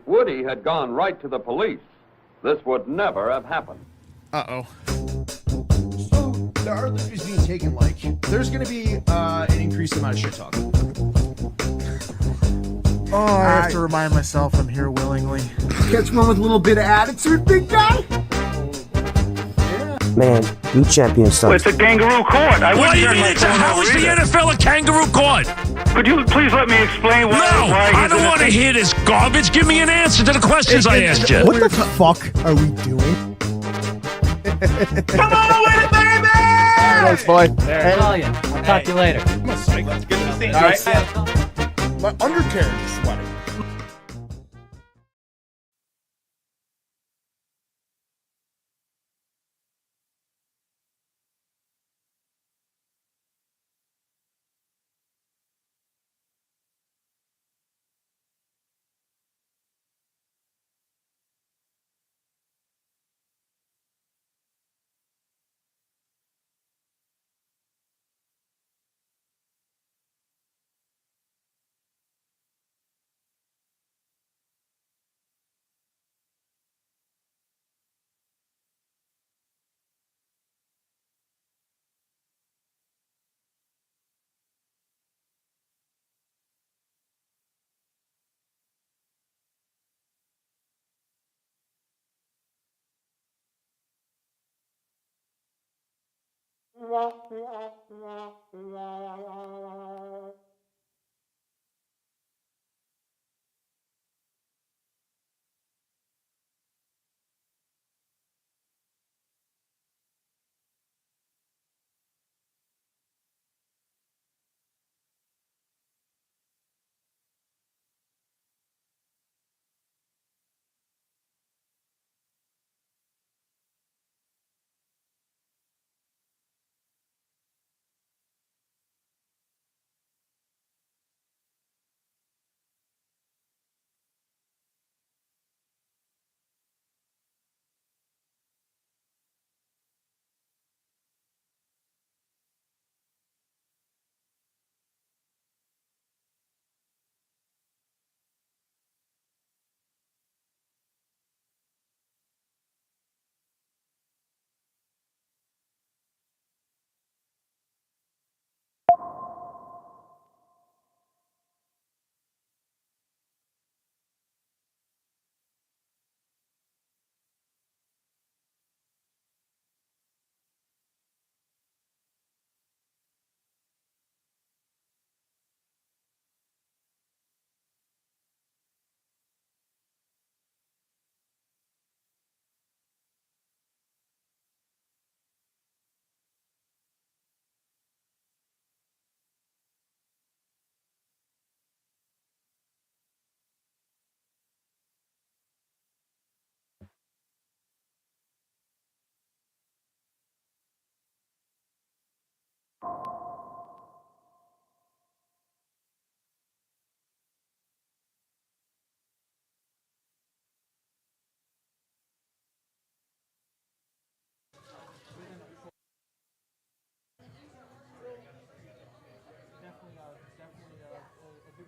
Woody had gone right to the police, this would never have happened. Uh-oh. So, there are liberties being taken, like, there's going to be an increased amount of shit talk. Oh, I have to remind myself I'm here willingly. Catch one with a little bit of attitude, big guy? Man, you champion son. It's a kangaroo court. What do you mean? How is the NFL a kangaroo court? Could you please let me explain why? No, I don't want to hear this garbage. Give me an answer to the questions I asked you. What the fuck are we doing? Come on with it, baby! Thanks, boy. I'll talk to you later. Let's get to the scene. All right. My undercarriage is sweating.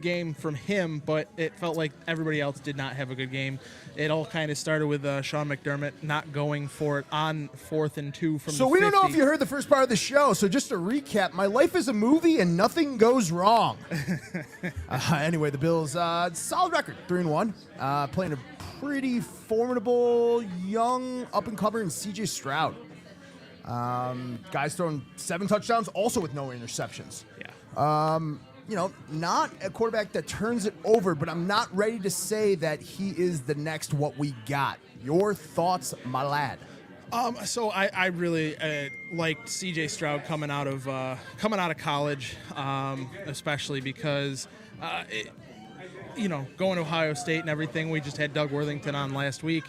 Game from him, but it felt like everybody else did not have a good game. It all kind of started with Sean McDermott not going for it on 4th and 2 from the 50. So we don't know if you heard the first part of the show, so just to recap, my life is a movie and nothing goes wrong. Anyway, the Bills, solid record, 3-1, playing a pretty formidable, young, up-and-coming C.J. Stroud. Guys throwing 7 touchdowns, also with no interceptions. Yeah. You know, not a quarterback that turns it over, but I'm not ready to say that he is the next what we got. Your thoughts, my lad? So I really liked CJ Stroud coming out of college, especially because going to Ohio State and everything. We just had Doug Worthington on last week.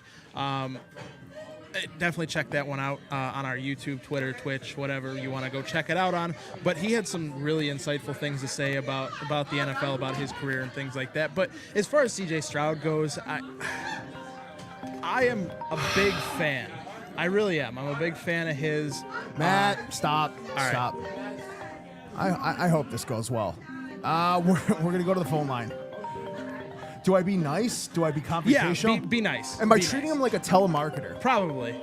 Definitely check that one out on our YouTube, Twitter, Twitch, whatever you want to go check it out on. But he had some really insightful things to say about the NFL, about his career and things like that. But as far as CJ Stroud goes, I am a big fan. I really am. I'm a big fan of his. Matt, stop. All Stop. I hope this goes well. We're going to go to the phone line. Do I be nice? Do I be confrontational? Yeah, be nice. Am I Be treating nice. him like a telemarketer? Probably.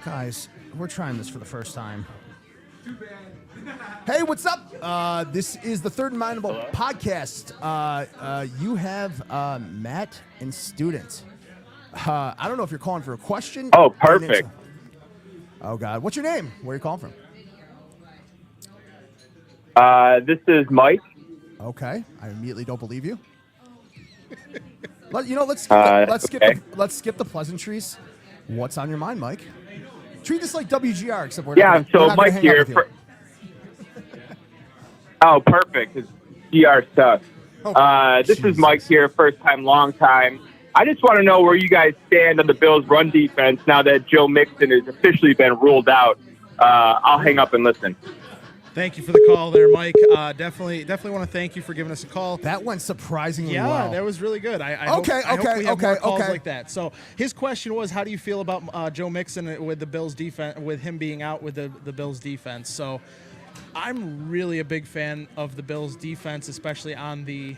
Guys, we're trying this for the first time. Hey, what's up? This is the Third and Mindable podcast. You have Matt and Student. I don't know if you're calling for a question. Oh, perfect. Oh, God. What's your name? Where are you calling from? This is Mike. Okay. I immediately don't believe you. Let's skip the pleasantries. What's on your mind, Mike? Treat this like WGR, except we're not So we're not gonna Mike hang here. out with you. Oh, perfect. It's GR stuff. This Jesus. is Mike here, first time, long time. I just want to know where you guys stand on the Bills' run defense now that Joe Mixon has officially been ruled out. I'll hang up and listen. Thank you for the call there, Mike. Definitely want to thank you for giving us a call. That went surprisingly well. Yeah, that was really good. I hope we have more calls like that. So his question was, how do you feel about Joe Mixon with the Bills defense, with him being out with the Bills defense? So I'm really a big fan of the Bills defense, especially on the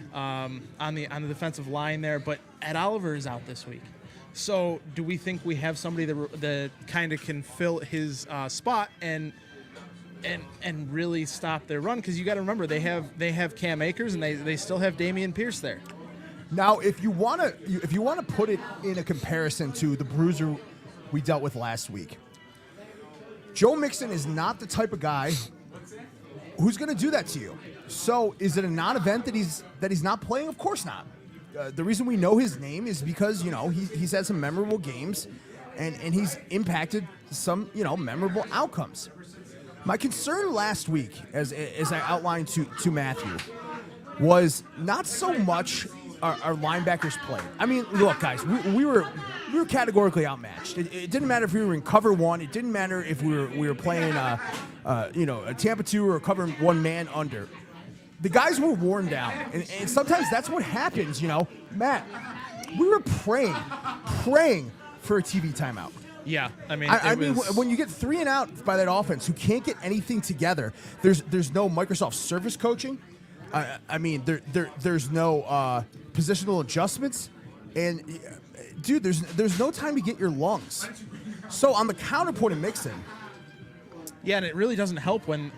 defensive line there. But Ed Oliver is out this week. So do we think we have somebody that kind of can fill his spot and really stop their run? Because you got to remember they have Cam Akers and they still have Dameon Pierce there. Now, if you want to put it in a comparison to the bruiser we dealt with last week, Joe Mixon is not the type of guy who's going to do that to you. So, is it a non-event that he's not playing? Of course not. The reason we know his name is because he's had some memorable games, and he's impacted some memorable outcomes. My concern last week, as I outlined to Matthew, was not so much our linebackers play. I mean, look, guys, we were categorically outmatched. It didn't matter if we were in cover one. It didn't matter if we were playing a Tampa 2 or covering one man under. The guys were worn down, and sometimes that's what happens. Matt, we were praying for a TV timeout. Yeah, I mean, when you get 3 and out by that offense who can't get anything together, there's no Microsoft Service coaching. There's no positional adjustments, and dude, there's no time to get your lungs. So on the counterpoint of Mixon. Yeah, and it really doesn't help when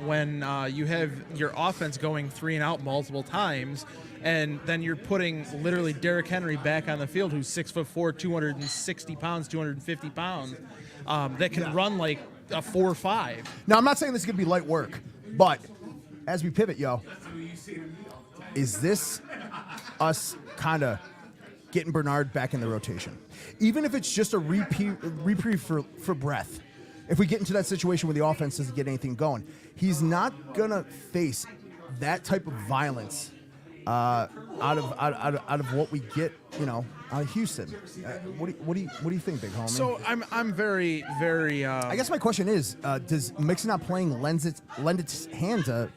you have your offense going 3 and out multiple times, and then you're putting literally Derrick Henry back on the field, who's 6'4", 260 pounds, 250 pounds, that can run like a 4.5. Now, I'm not saying this is going to be light work, but as we pivot, is this us kind of getting Bernard back in the rotation? Even if it's just a reprieve for breath. If we get into that situation where the offense doesn't get anything going, he's not going to face that type of violence out of what we get, out of Houston. What do you think, big homie? So I'm very, very. I guess my question is, does Mixon not playing lend its hand to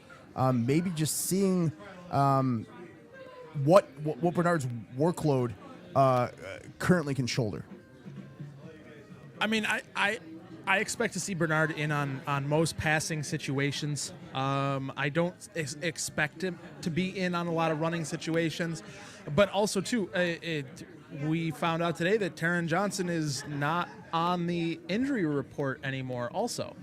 maybe just seeing what Bernard's workload currently can shoulder? I mean, I expect to see Bernard in on most passing situations. I don't expect him to be in on a lot of running situations. But also, too, we found out today that Taron Johnson is not on the injury report anymore also.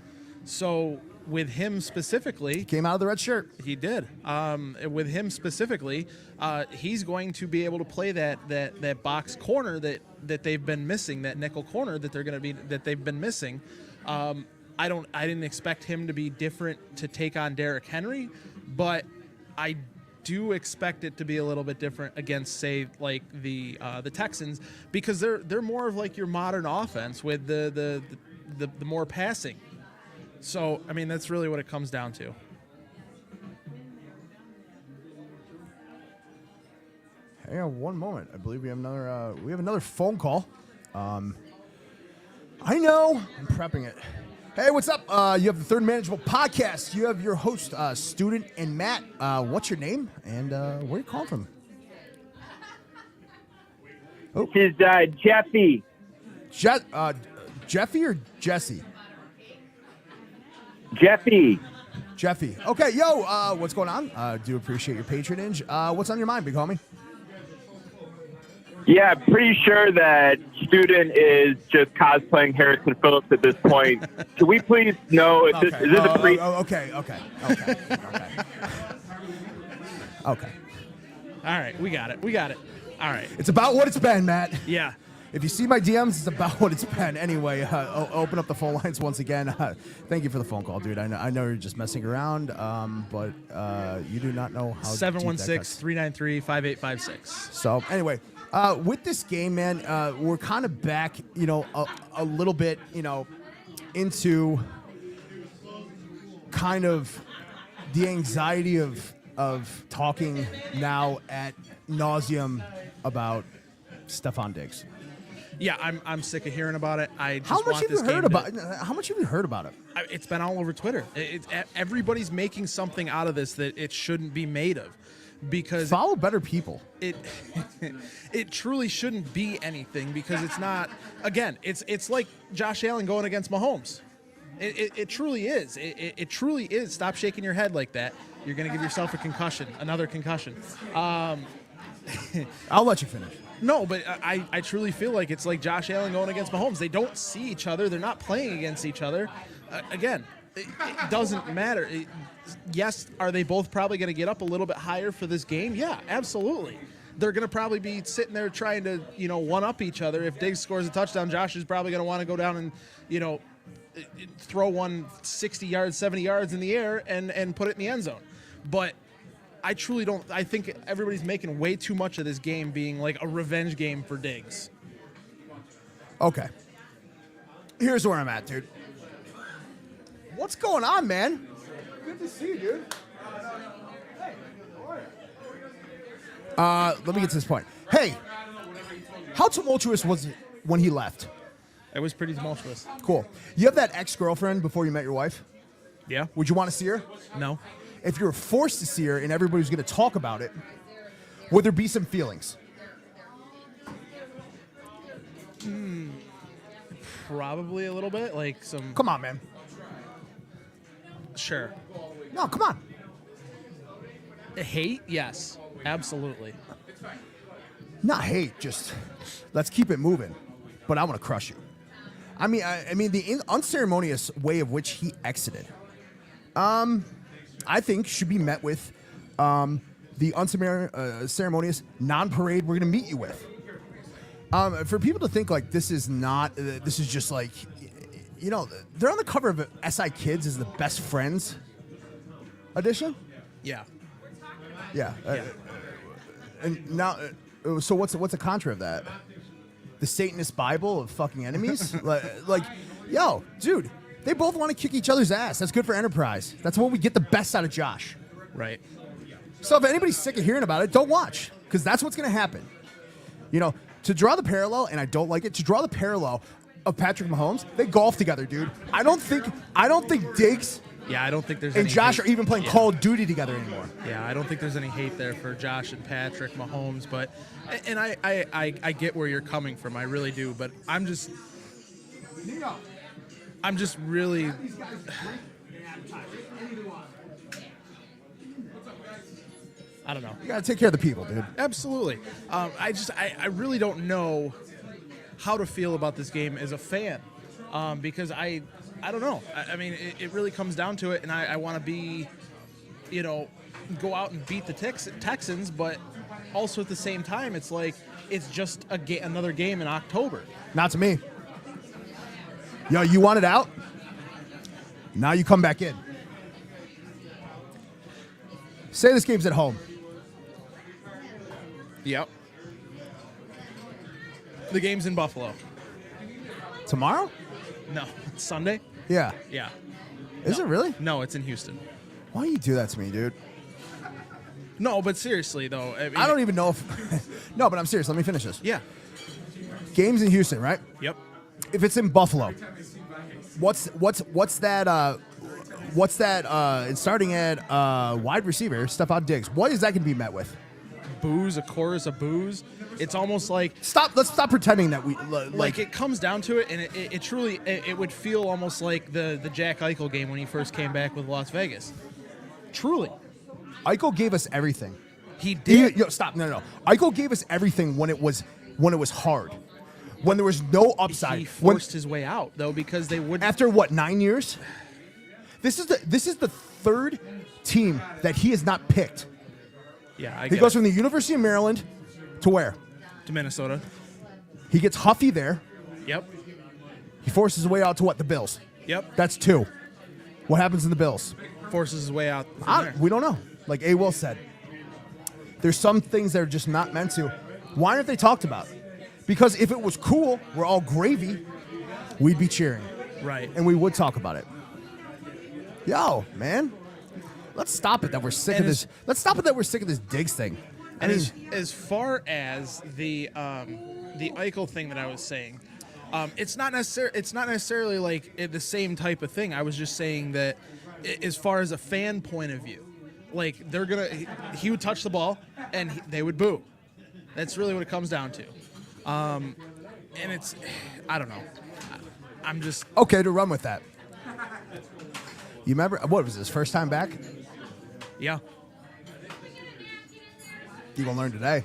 So with him specifically... He came out of the red shirt. He did. With him specifically, he's going to be able to play that box corner that they've been missing, that nickel corner that they've been missing. I didn't expect him to be different to take on Derrick Henry, but I do expect it to be a little bit different against, say, like the Texans, because they're more of like your modern offense with the more passing. So I mean, that's really what it comes down to. Hang on one moment. I believe we have another phone call. I know. I'm prepping it. Hey, what's up? You have the Third Manageable Podcast. You have your host, Student and Matt. What's your name and where you calling from? Oh. This is Jeffy. Jeffy or Jesse? Jeffy. Jeffy. Okay, yo, what's going on? Do appreciate your patronage. What's on your mind, big homie? Yeah, pretty sure that Student is just cosplaying Harrison Phillips at this point. Can we please know if this is this a pre? Okay. Okay. All right, we got it. All right. It's about what it's been, Matt. Yeah. If you see my DMs, it's about what it's been. Anyway, open up the phone lines once again. Thank you for the phone call, dude. I know you're just messing around, but you do not know how. 716-393-5856. So anyway, with this game, man, we're kind of back, a little bit, into kind of the anxiety of talking now at nauseum about Stephon Diggs. Yeah, I'm sick of hearing about it. I just How much want have this you game heard to- about? How much have you heard about it? It's been all over Twitter. Everybody's making something out of this that it shouldn't be made of, because Follow better people. it it truly shouldn't be anything, because it's not. Again, it's like Josh Allen going against Mahomes. It truly is. It truly is. Stop shaking your head like that. You're gonna give yourself a concussion, another concussion. I'll let you finish. No, but I truly feel like it's like Josh Allen going against Mahomes. They don't see each other. They're not playing against each other. Again, it doesn't matter. Yes, are they both probably going to get up a little bit higher for this game? Yeah, absolutely. They're going to probably be sitting there trying to, one-up each other. If Diggs scores a touchdown, Josh is probably going to want to go down and, throw one 60 yards, 70 yards in the air and put it in the end zone. But I truly don't. I think everybody's making way too much of this game being like a revenge game for Diggs. Okay. Here's where I'm at, dude. What's going on, man? Good to see you, dude. Hey, how are you? Let me get to this point. Hey, how tumultuous was it when he left? It was pretty tumultuous. Cool. You have that ex-girlfriend before you met your wife? Yeah. Would you want to see her? No. If you were forced to see her and everybody was going to talk about it, would there be some feelings? Probably a little bit, like some. Come on, man. Sure. No, come on. Hate? Yes, absolutely. Not hate, just let's keep it moving. But I want to crush you. I mean, the unceremonious way of which he exited, I think should be met with the unceremonious non-parade we're going to meet you with. For people to think like this is not, this is just like, they're on the cover of SI Kids as the best friends edition. Yeah. Yeah. And now, so what's the contra of that? The Satanist Bible of fucking enemies? like, yo, dude, they both want to kick each other's ass. That's good for Enterprise. That's when we get the best out of Josh. Right. So if anybody's sick of hearing about it, don't watch, because that's what's going to happen. To draw the parallel, and I don't like it, to draw the parallel of Patrick Mahomes, they golf together, dude. I don't think Diggs Yeah, I don't think there's and any Josh hate. are even playing Call of Duty together anymore. Yeah, I don't think there's any hate there for Josh and Patrick Mahomes, but and I get where you're coming from. I really do, but I'm just really I don't know. You got to take care of the people, dude. Absolutely. I really don't know how to feel about this game as a fan, because I don't know. I mean, it really comes down to it, and I want to be, go out and beat the Texans, but also at the same time, it's like it's just another game in October. Not to me. Yo, you want it out? Now you come back in. Say this game's at home. Yep. The game's in Buffalo. Tomorrow? No, it's Sunday. Yeah. Yeah. Is it really? No, it's in Houston. Why do you do that to me, dude? No, but seriously though, I mean, I don't even know if... No, but I'm serious. Let me finish this. Yeah. Game's in Houston, right? Yep. If it's in Buffalo, what's that? It's starting at wide receiver, Stephon Diggs. What is that going to be met with? Booze, a chorus of booze. It's almost like Let's stop pretending that we like it comes down to it, and it truly it would feel almost like the Jack Eichel game when he first came back with Las Vegas. Truly, Eichel gave us everything. he did. Stop. No. Eichel gave us everything when it was when it was hard, when there was no upside. He forced his way out though because they would. After what, 9 years? This is the third team that he has not picked. Yeah, He goes from the University of Maryland to where? to Minnesota. He gets Huffy there. Yep. He forces his way out to what? The Bills. Yep. That's 2. What happens in the Bills? Forces his way out. From there. We don't know. Like A. Will said, there's some things that are just not meant to. Why aren't they talked about? Because if it was cool, we're all gravy, we'd be cheering. Right. And we would talk about it. Yo, man. Let's stop it that we're sick of this. Let's stop it that we're sick of this Diggs thing. And as far as the Eichel thing that I was saying, it's not necessarily like the same type of thing. I was just saying that as far as a fan point of view, like he would touch the ball and they would boo. That's really what it comes down to. And it's, I don't know. I'm just okay to run with that. You remember what was his first time back? Yeah. You're gonna learn today.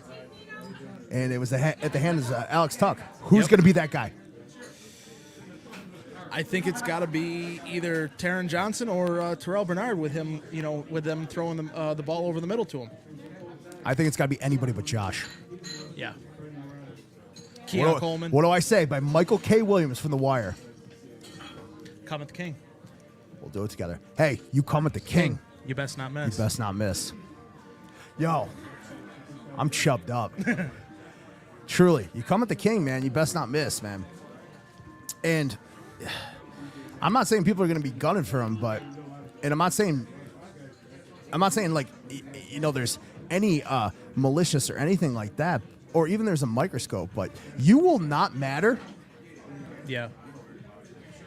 And it was at the hand of Alex Tuck. Who's gonna be that guy? I think it's got to be either Taron Johnson or Terrell Bernard with him. With them throwing the ball over the middle to him. I think it's got to be anybody but Josh. Yeah. Keon Coleman. What do I say? By Michael K. Williams from The Wire. Come at the king. We'll do it together. Hey, you come at the king. You best not miss. You best not miss. Yo, I'm chubbed up. Truly, you come at the king, man. You best not miss, man. And I'm not saying people are going to be gunning for him, and I'm not saying like there's any malicious or anything like that, or even there's a microscope, but you will not matter. Yeah.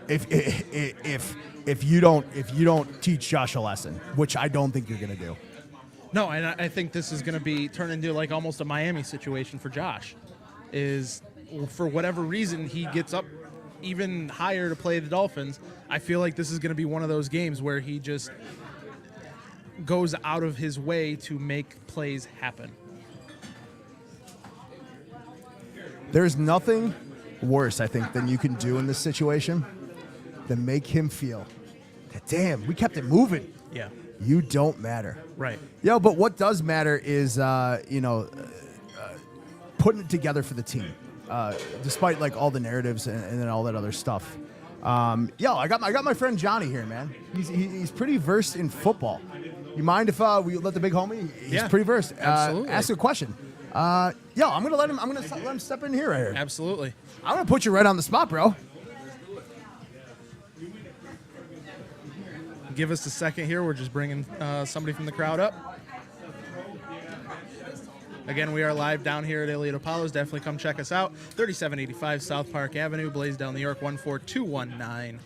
If you don't teach Josh a lesson, which I don't think you're going to do. No, and I think this is going to be turned into like almost a Miami situation for Josh. Is for whatever reason he gets up even higher to play the Dolphins. I feel like this is going to be one of those games where he just goes out of his way to make plays happen. There's nothing worse, I think, than you can do in this situation than make him feel that, damn, we kept it moving. Yeah. You don't matter. Right. Yo, but what does matter is, putting it together for the team, despite like all the narratives and then all that other stuff. I got my friend Johnny here, man. He's pretty versed in football. You mind if we let the big homie? He's pretty versed. Absolutely. Ask a question. I'm gonna let him step in here right here. Absolutely. I'm gonna put you right on the spot, bro. Give us a second here. We're just bringing somebody from the crowd up. Again, we are live down here at DiPaolos. Definitely come check us out. 3785 South Park Avenue, Blaisdell, New York, 14219.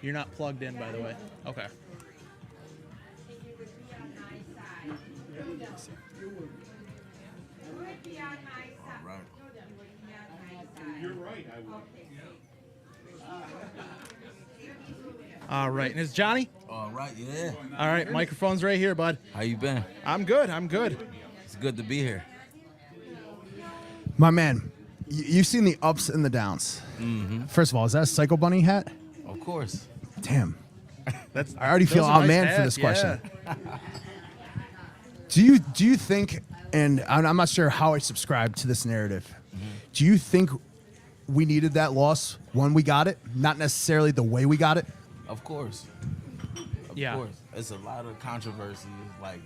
You're not plugged in, by the way. Okay. All right. And it's Johnny? All right, yeah. All right. Microphone's right here, bud. How you been? I'm good. It's good to be here. My man, you've seen the ups and the downs. Mm-hmm. First of all, is that a Psycho Bunny hat? Of course. Damn. I already those feel are nice man hats, for this question. yeah. Do you think, and I'm not sure how I subscribe to this narrative, do you think we needed that loss when we got it? Not necessarily the way we got it? Of course. Of course. It's a lot of controversy. Like,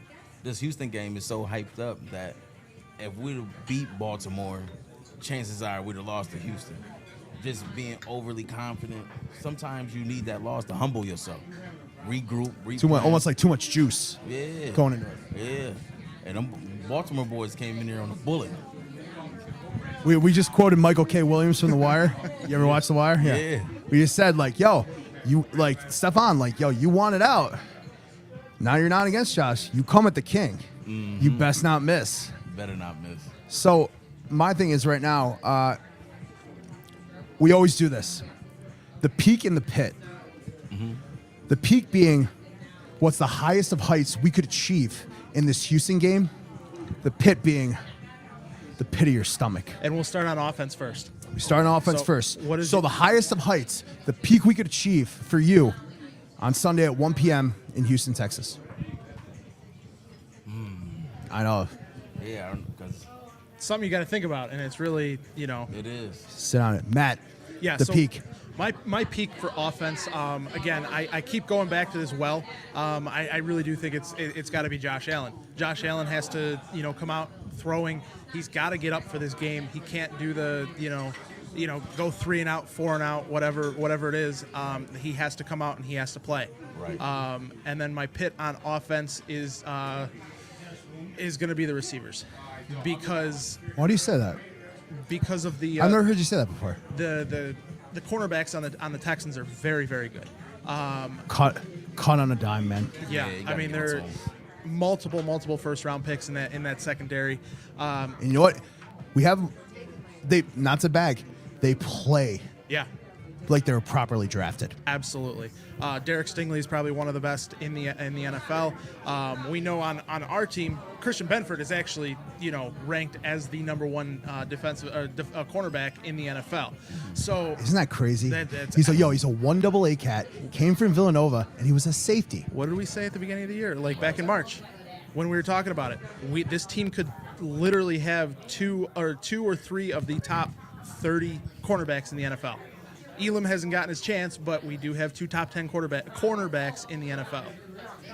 this Houston game is so hyped up that if we'd have beat Baltimore, chances are we'd have lost to Houston. Just being overly confident. Sometimes you need that loss to humble yourself. Regroup, Almost like too much juice going into it. Yeah. And them Baltimore boys came in there on a bullet. We just quoted Michael K. Williams from The Wire. You ever watch The Wire? Yeah. We just said, like, yo, you, like, Stephon, like, yo, you want it out. Now you're not against Josh. You come at the king. Mm-hmm. You best not miss. Better not miss. So my thing is right now, we always do this. The peak and the pit. Mm-hmm. The peak being what's the highest of heights we could achieve in this Houston game. The pit being the pit of your stomach. And we'll start on offense first. We start on offense So, first. what is so it- the highest of heights, the peak we could achieve for you on Sunday at 1 p.m. in Houston, Texas. I know. Yeah, because Something you got to think about, and it's really, it is. Sit on it. Matt, Yeah, the so peak. My peak for offense. Again, I keep going back to this. I really do think it's got to be Josh Allen. Josh Allen has to come out throwing. He's got to get up for this game. He can't do the go 3 and out, 4 and out, whatever it is. He has to come out and he has to play. Right. And then my pit on offense is going to be the receivers, because Why do you say that? of the I've never heard you say that before. the cornerbacks on the Texans are very, very good. Caught on a dime, man. Yeah, you I gotta mean get there are some. multiple first round picks in that secondary. And you know what? They not to bag. They play Yeah, like they were properly drafted. absolutely. Derek Stingley is probably one of the best in the NFL. We know on our team, Christian Benford is actually ranked as the number 1 cornerback in the NFL. So Isn't that crazy? That's- He's a 1 AA cat, came from Villanova, and he was a safety. what did we say at the beginning of the year? Like back in March, when we were talking about it, this team could literally have two or 3 of the top 30 cornerbacks in the NFL. Elam hasn't gotten his chance, but we do have 2 top 10 cornerbacks in the NFL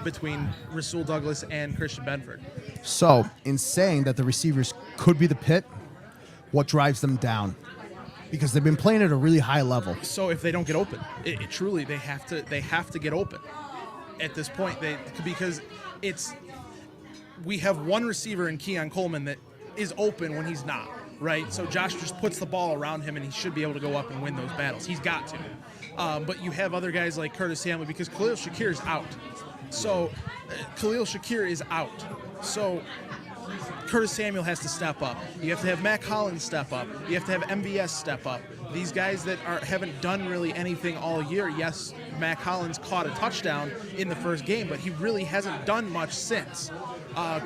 between Rasul Douglas and Christian Benford. So, in saying that the receivers could be the pit, what drives them down? Because they've been playing at a really high level. So if they don't get open, truly they have to get open at this point. Because we have one receiver in Keon Coleman that is open when he's not. Right, so Josh just puts the ball around him, and he should be able to go up and win those battles. He's got to. But you have other guys like Curtis Samuel, because Khalil Shakir is out. So Khalil Shakir is out. So Curtis Samuel has to step up. You have to have Matt Collins step up. You have to have MVS step up. These guys that haven't done really anything all year. Yes, Matt Collins caught a touchdown in the first game, but he really hasn't done much since.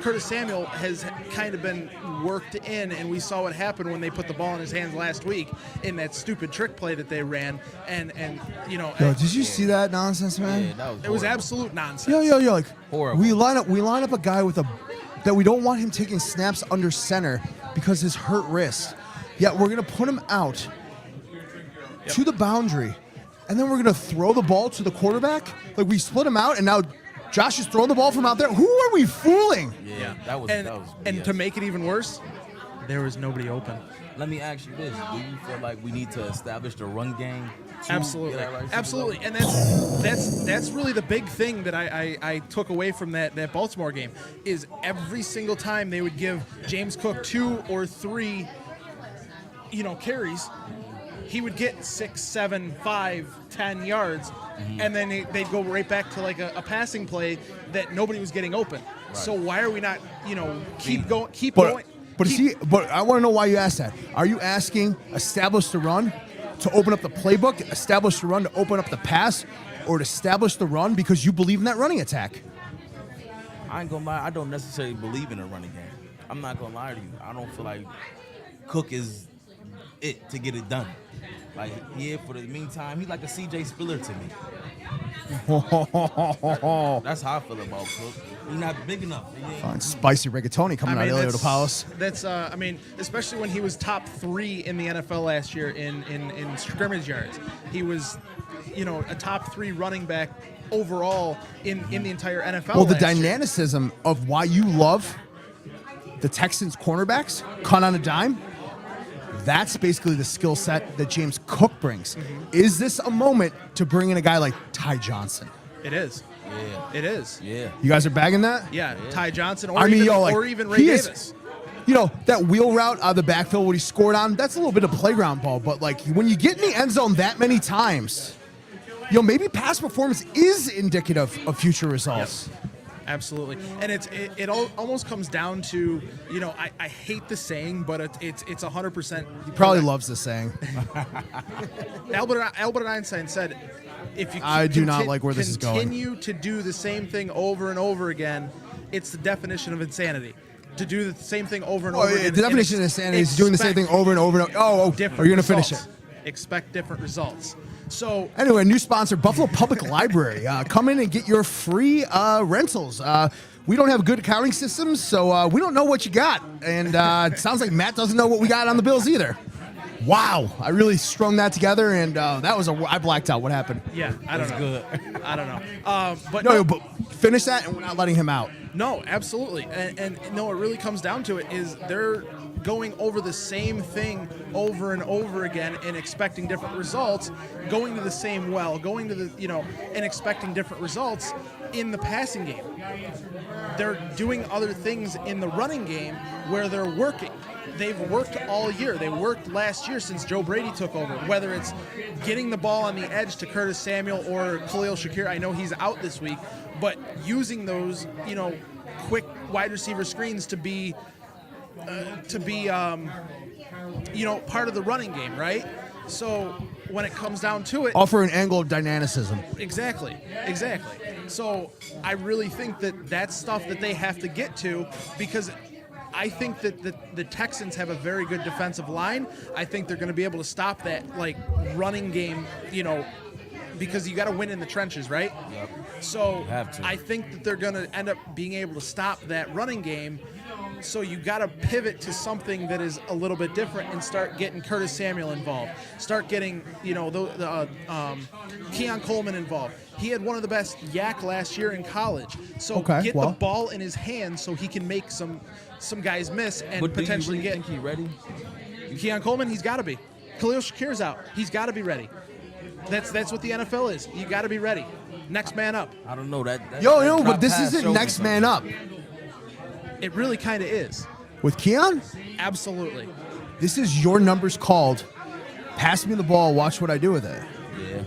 Curtis Samuel has kind of been worked in, and we saw what happened when they put the ball in his hands last week in that stupid trick play that they ran. And Yo, did you see that nonsense, man? Yeah, that was it was horrible. absolute nonsense. Yo, like Horrible. we line up a guy that we don't want him taking snaps under center because his hurt wrist. Yet we're gonna put him out to the boundary, and then we're gonna throw the ball to the quarterback. Like, we split him out, and now Josh is throwing the ball from out there. Who are we fooling? Yeah, that was And BS. to make it even worse, there was nobody open. Let me ask you this: do you feel like we need to establish the run game? to Absolutely, get our right absolutely, to the and that's really the big thing that I took away from that Baltimore game is every single time they would give James Cook 2 or 3, carries, he would get 6, 7, 5, 10 yards, and then they'd go right back to like a passing play that nobody was getting open. So why are we not, keep going? But I want to know why you asked that. Are you asking establish the run to open up the playbook, establish the run to open up the pass, or to establish the run because you believe in that running attack? I ain't gonna lie, I don't necessarily believe in a running game. I'm not gonna lie to you. I don't feel like Cook is it to get it done. Like, yeah, for the meantime, he's like a CJ Spiller to me. That's how I feel about Cook. He's not big enough. Spicy rigatoni coming out of Elio DiPaolos. That's especially when he was top 3 in the NFL last year in scrimmage yards. He was, a top 3 running back overall in the entire NFL. Well, the last year. dynamicism of why you love the Texans cornerbacks caught on a dime, that's basically the skill set that James Cook brings. Is this a moment to bring in a guy like Ty Johnson? It is. Yeah. It is. Yeah. You guys are bagging that? Yeah, Ty Johnson, or even Ray he Davis. Is, that wheel route out of the backfield, what he scored on, that's a little bit of playground ball. But, when you get in the end zone that many times, maybe past performance is indicative of future results. Yep. Absolutely, and it almost comes down to I hate the saying, but it's 100%. He probably loves the saying. Albert Einstein said, "If you I do not like where this is going. Continue to do the same thing over and over again, it's the definition of insanity." to do the same thing over and Oh, over yeah, again. the definition of insanity is doing the same thing over and over and over. Oh, Different are you going to finish results. it? Expect different results. So Anyway, new sponsor, Buffalo Public Library. Come in and get your free rentals. We don't have good accounting systems, so we don't know what you got. And it sounds like Matt doesn't know what we got on the bills either. Wow, I really strung that together, and that was I blacked out. What happened? yeah, I don't know. Good. I don't know. But No, but finish that, and we're not letting him out. No, absolutely. And no, it really comes down to it is they're going over the same thing over and over again and expecting different results, going to the same well, going to the, and expecting different results in the passing game. They're doing other things in the running game where they're working. They've worked all year. They worked last year since Joe Brady took over, whether it's getting the ball on the edge to Curtis Samuel or Khalil Shakir. I know he's out this week, but using those, quick wide receiver screens to be part of the running game, right? So when it comes down to it, Offer an angle of dynamicism. Exactly. So I really think that that's stuff that they have to get to, because I think that the Texans have a very good defensive line. I think they're going to be able to stop that running game, because you got to win in the trenches, right? Yep. So Have to. I think that they're going to end up being able to stop that running game. So you got to pivot to something that is a little bit different and start getting Curtis Samuel involved. Start getting, Keon Coleman involved. He had one of the best yak last year in college. So get the ball in his hands so he can make some guys miss and But potentially do you really get. think he ready? Keon Coleman, he's got to be. Khalil Shakir's out. He's got to be ready. That's what the NFL is. You got to be ready. Next man up. I don't know that. But this isn't next man up. It really kind of is. With Keon, Absolutely. this is your numbers called. Pass me the ball, watch what I do with it. Yeah.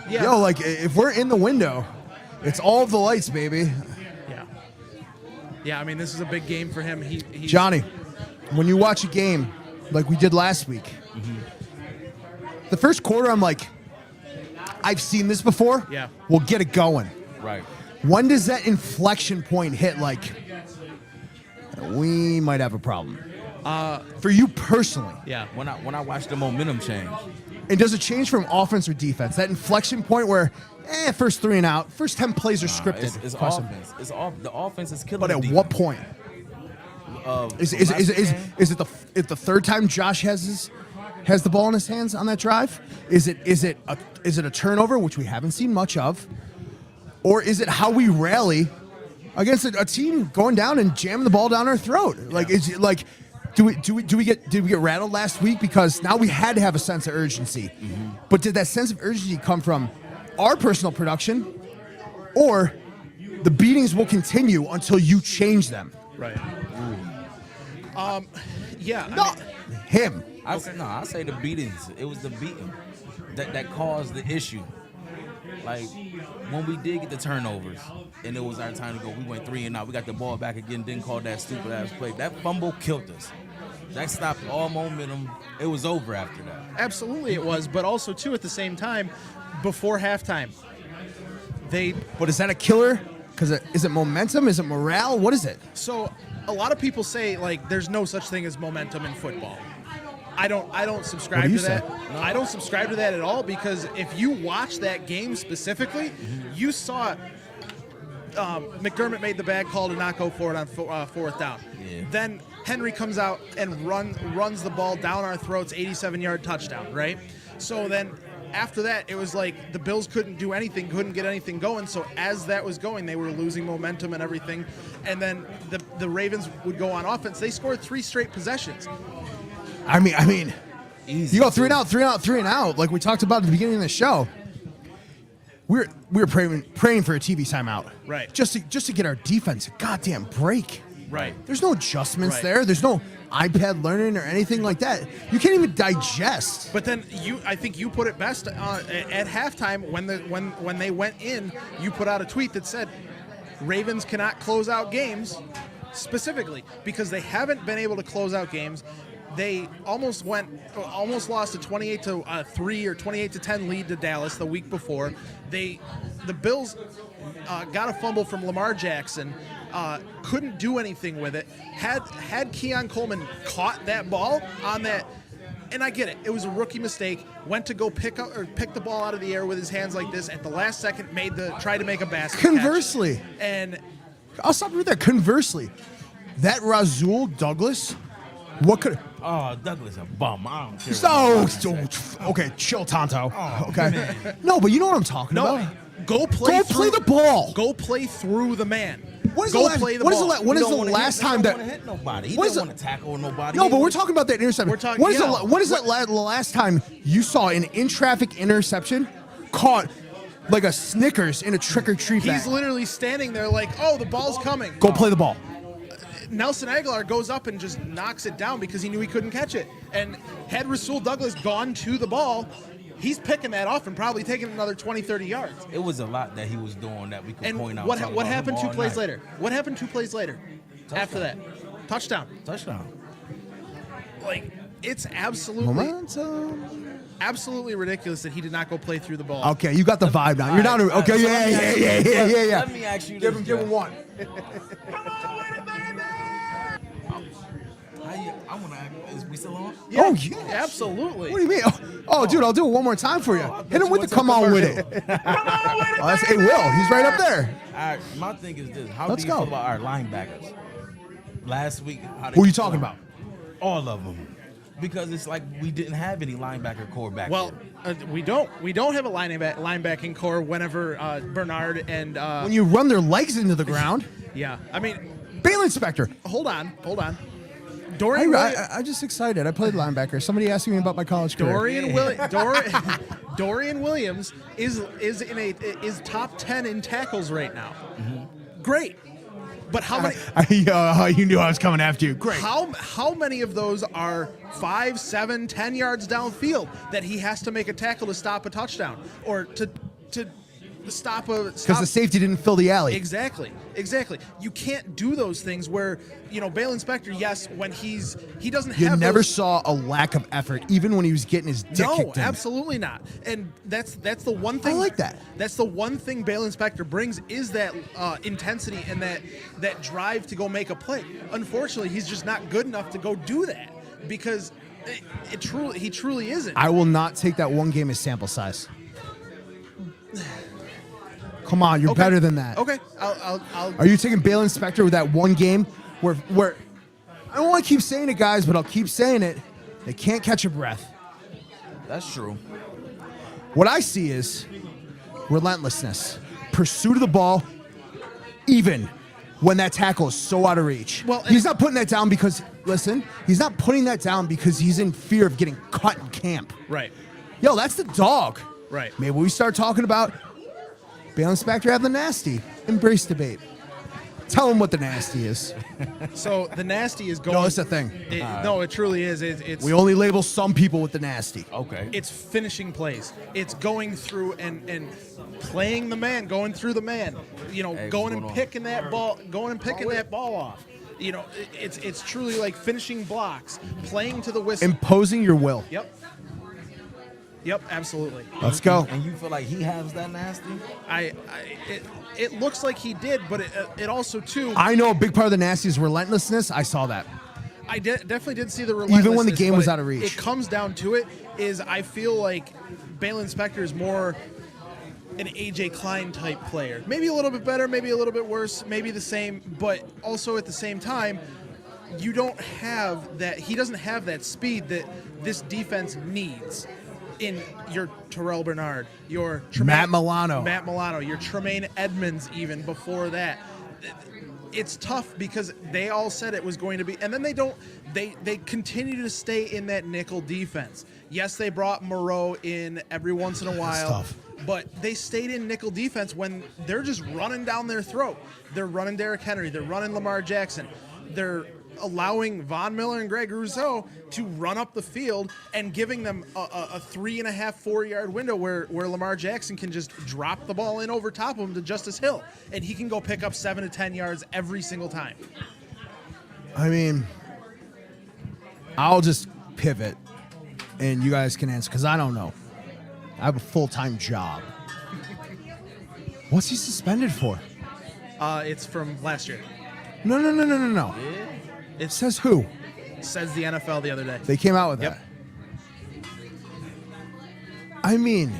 Yeah. If we're in the window, it's all the lights, baby. Yeah. Yeah, I mean, this is a big game for him. He's Johnny, when you watch a game like we did last week, the first quarter, I'm like, I've seen this before. Yeah. We'll get it going. Right. When does that inflection point hit? We might have a problem. For you personally. Yeah. When I watch the momentum change. And does it change from offense or defense? That inflection point where, first 3 and out, first 10 plays are scripted. It's Question. offense. It's off. The offense is killing. But the at defense. what point? Is it the third time Josh has the ball in his hands on that drive? Is it a turnover, which we haven't seen much of, or is it how we rally against a team going down and jamming the ball down our throat? Did we get rattled last week because now we had to have a sense of urgency? But did that sense of urgency come from our personal production, or the beatings will continue until you change them? Right. Yeah. No, him. I say the beatings. It was the beating that caused the issue. Like when we did get the turnovers and it was our time to go, we went 3 and out. We got the ball back again, didn't call that stupid ass play. That fumble killed us. That stopped all momentum. It was over after that. Absolutely it was, but also too at the same time, before halftime, But is that a killer? Because is it momentum? Is it morale? What is it? So a lot of people say there's no such thing as momentum in football. I don't subscribe to that. No. I don't subscribe to that at all, because if you watch that game specifically, you saw McDermott made the bad call to not go for it on fourth down. Yeah. Then Henry comes out and runs the ball down our throats, 87-yard touchdown, right? So then after that, it was like the Bills couldn't do anything, couldn't get anything going. So as that was going, they were losing momentum and everything. And then the Ravens would go on offense. They scored 3 straight possessions. I mean, Easy. you go 3 and out, 3 and out, 3 and out, like we talked about at the beginning of the show. We were praying for a TV timeout, Right? Just to get our defense a goddamn break. Right. There's no adjustments Right. there. There's no iPad learning or anything like that. You can't even digest. But then I think you put it best at halftime when they went in. You put out a tweet that said, "Ravens cannot close out games," specifically because they haven't been able to close out games. They almost lost a 28-3 or 28-10 lead to Dallas the week before. The Bills got a fumble from Lamar Jackson couldn't do anything with it. Had Keon Coleman caught that ball on that, and I get it, it was a rookie mistake. Went to go pick the ball out of the air with his hands like this at the last second. Tried to make a basket. Conversely, catch. And I'll stop you right there. Conversely, that Rasul Douglas, what could? Oh, Douglas a bum. I don't care. Okay, chill, Tonto. Oh, Okay, man. no, but you know what I'm talking no, about. go play the ball. Go play through the man. When is Go the last, play the when is ball. the, when is the last time that? hit nobody. He When is didn't the- want to tackle nobody. No, but we're talking about that interception. We're talking- When is yeah. the last time you saw an in-traffic interception caught like a Snickers in a trick-or-treat bag? He's literally standing there like, oh, the ball's coming. Go play the ball. Nelson Aguilar goes up and just knocks it down because he knew he couldn't catch it. And had Rasul Douglas gone to the ball, he's picking that off and probably taking another 20, 30 yards. It was a lot that he was doing that we could And point out. what talk about happened him 2 all plays night. later? What happened 2 plays later? After that? Touchdown. Touchdown. Like, it's absolutely ridiculous that he did not go play through the ball. Okay, you got the vibe now. You're down to okay. Yeah. Let me ask you Give this. him one. I want to ask, is we still on? Yeah, Oh, yes. absolutely. What do you mean? Oh, dude, I'll do it one more time for you. Hit him with the come on with it. Oh, that's Will. He's right up there. All right, my thing is this. How Let's do you go. feel about our linebackers? Last week, how they Who are you talking performed? about? All of them. Because it's like we didn't have any linebacker core back Well, there. we don't have a linebacking core whenever Bernard and When you run their legs into the ground, yeah, I mean, bail inspector. hold on. Dorian Williams, I'm just excited. I played linebacker. Somebody asked me about my college career. Dorian Williams is top 10 in tackles right now. Great, but how many? You knew I was coming after you. Great. How many of those are 5, 7, 10 yards downfield that he has to make a tackle to stop a touchdown or to stop a? Because the safety didn't fill the alley. Exactly. You can't do those things where, Bail Inspector, yes, when he doesn't You have never those, saw a lack of effort, even when he was getting his dick no, kicked in. absolutely not. And that's the one thing. I like that. That's the one thing Bail Inspector brings is that intensity and that drive to go make a play. Unfortunately, he's just not good enough to go do that because he truly isn't. I will not take that one game as sample size. Come on, you're better than that. Okay, I'll Are you taking Bail Inspector with that one game where I don't want to keep saying it, guys, but I'll keep saying it. They can't catch a breath. That's true. What I see is relentlessness, pursuit of the ball, even when that tackle is so out of reach. Well, he's not putting that down because, he's not putting that down because he's in fear of getting cut in camp. right. Yo, that's the dog. Right. Maybe we start talking about Bail Inspector have the nasty. Embrace debate. Tell him what the nasty is. So the nasty is going. No, it's a thing. No, it truly is. It's We only label some people with the nasty. Okay. it's finishing plays. It's going through and playing the man, going through the man. Hey, Going what's and going on? picking that ball, that ball off. It's truly like finishing blocks, playing to the whistle. Imposing your will. Yep, absolutely. Let's go. And you feel like he has that nasty? It looks like he did, but it also too. I know a big part of the nasty is relentlessness. I saw that. I definitely did see the relentlessness. Even when the game but was out of reach. It comes down to it is I feel like Bail Inspector is more an AJ Klein type player. Maybe a little bit better, maybe a little bit worse, maybe the same, but also at the same time, you don't have that. He doesn't have that speed that this defense needs. In your Terrell Bernard, your Matt Milano, your Tremaine Edmonds, even before that. It's tough because they all said it was going to be, and then they continue to stay in that nickel defense. Yes, they brought Moreau in every once in a while, tough. but they stayed in nickel defense when they're just running down their throat. They're running Derrick Henry, they're running Lamar Jackson, they're allowing Von Miller and Greg Rousseau to run up the field and giving them a 3.5, 4 yard window where Lamar Jackson can just drop the ball in over top of him to Justice Hill, and he can go pick up 7 to 10 yards every single time. I mean, I'll just pivot, and you guys can answer because I don't know. I have a full-time job. What's he suspended for? It's from last year. No. Yeah. It says who? Says the NFL the other day. They came out with Yep. that. I mean,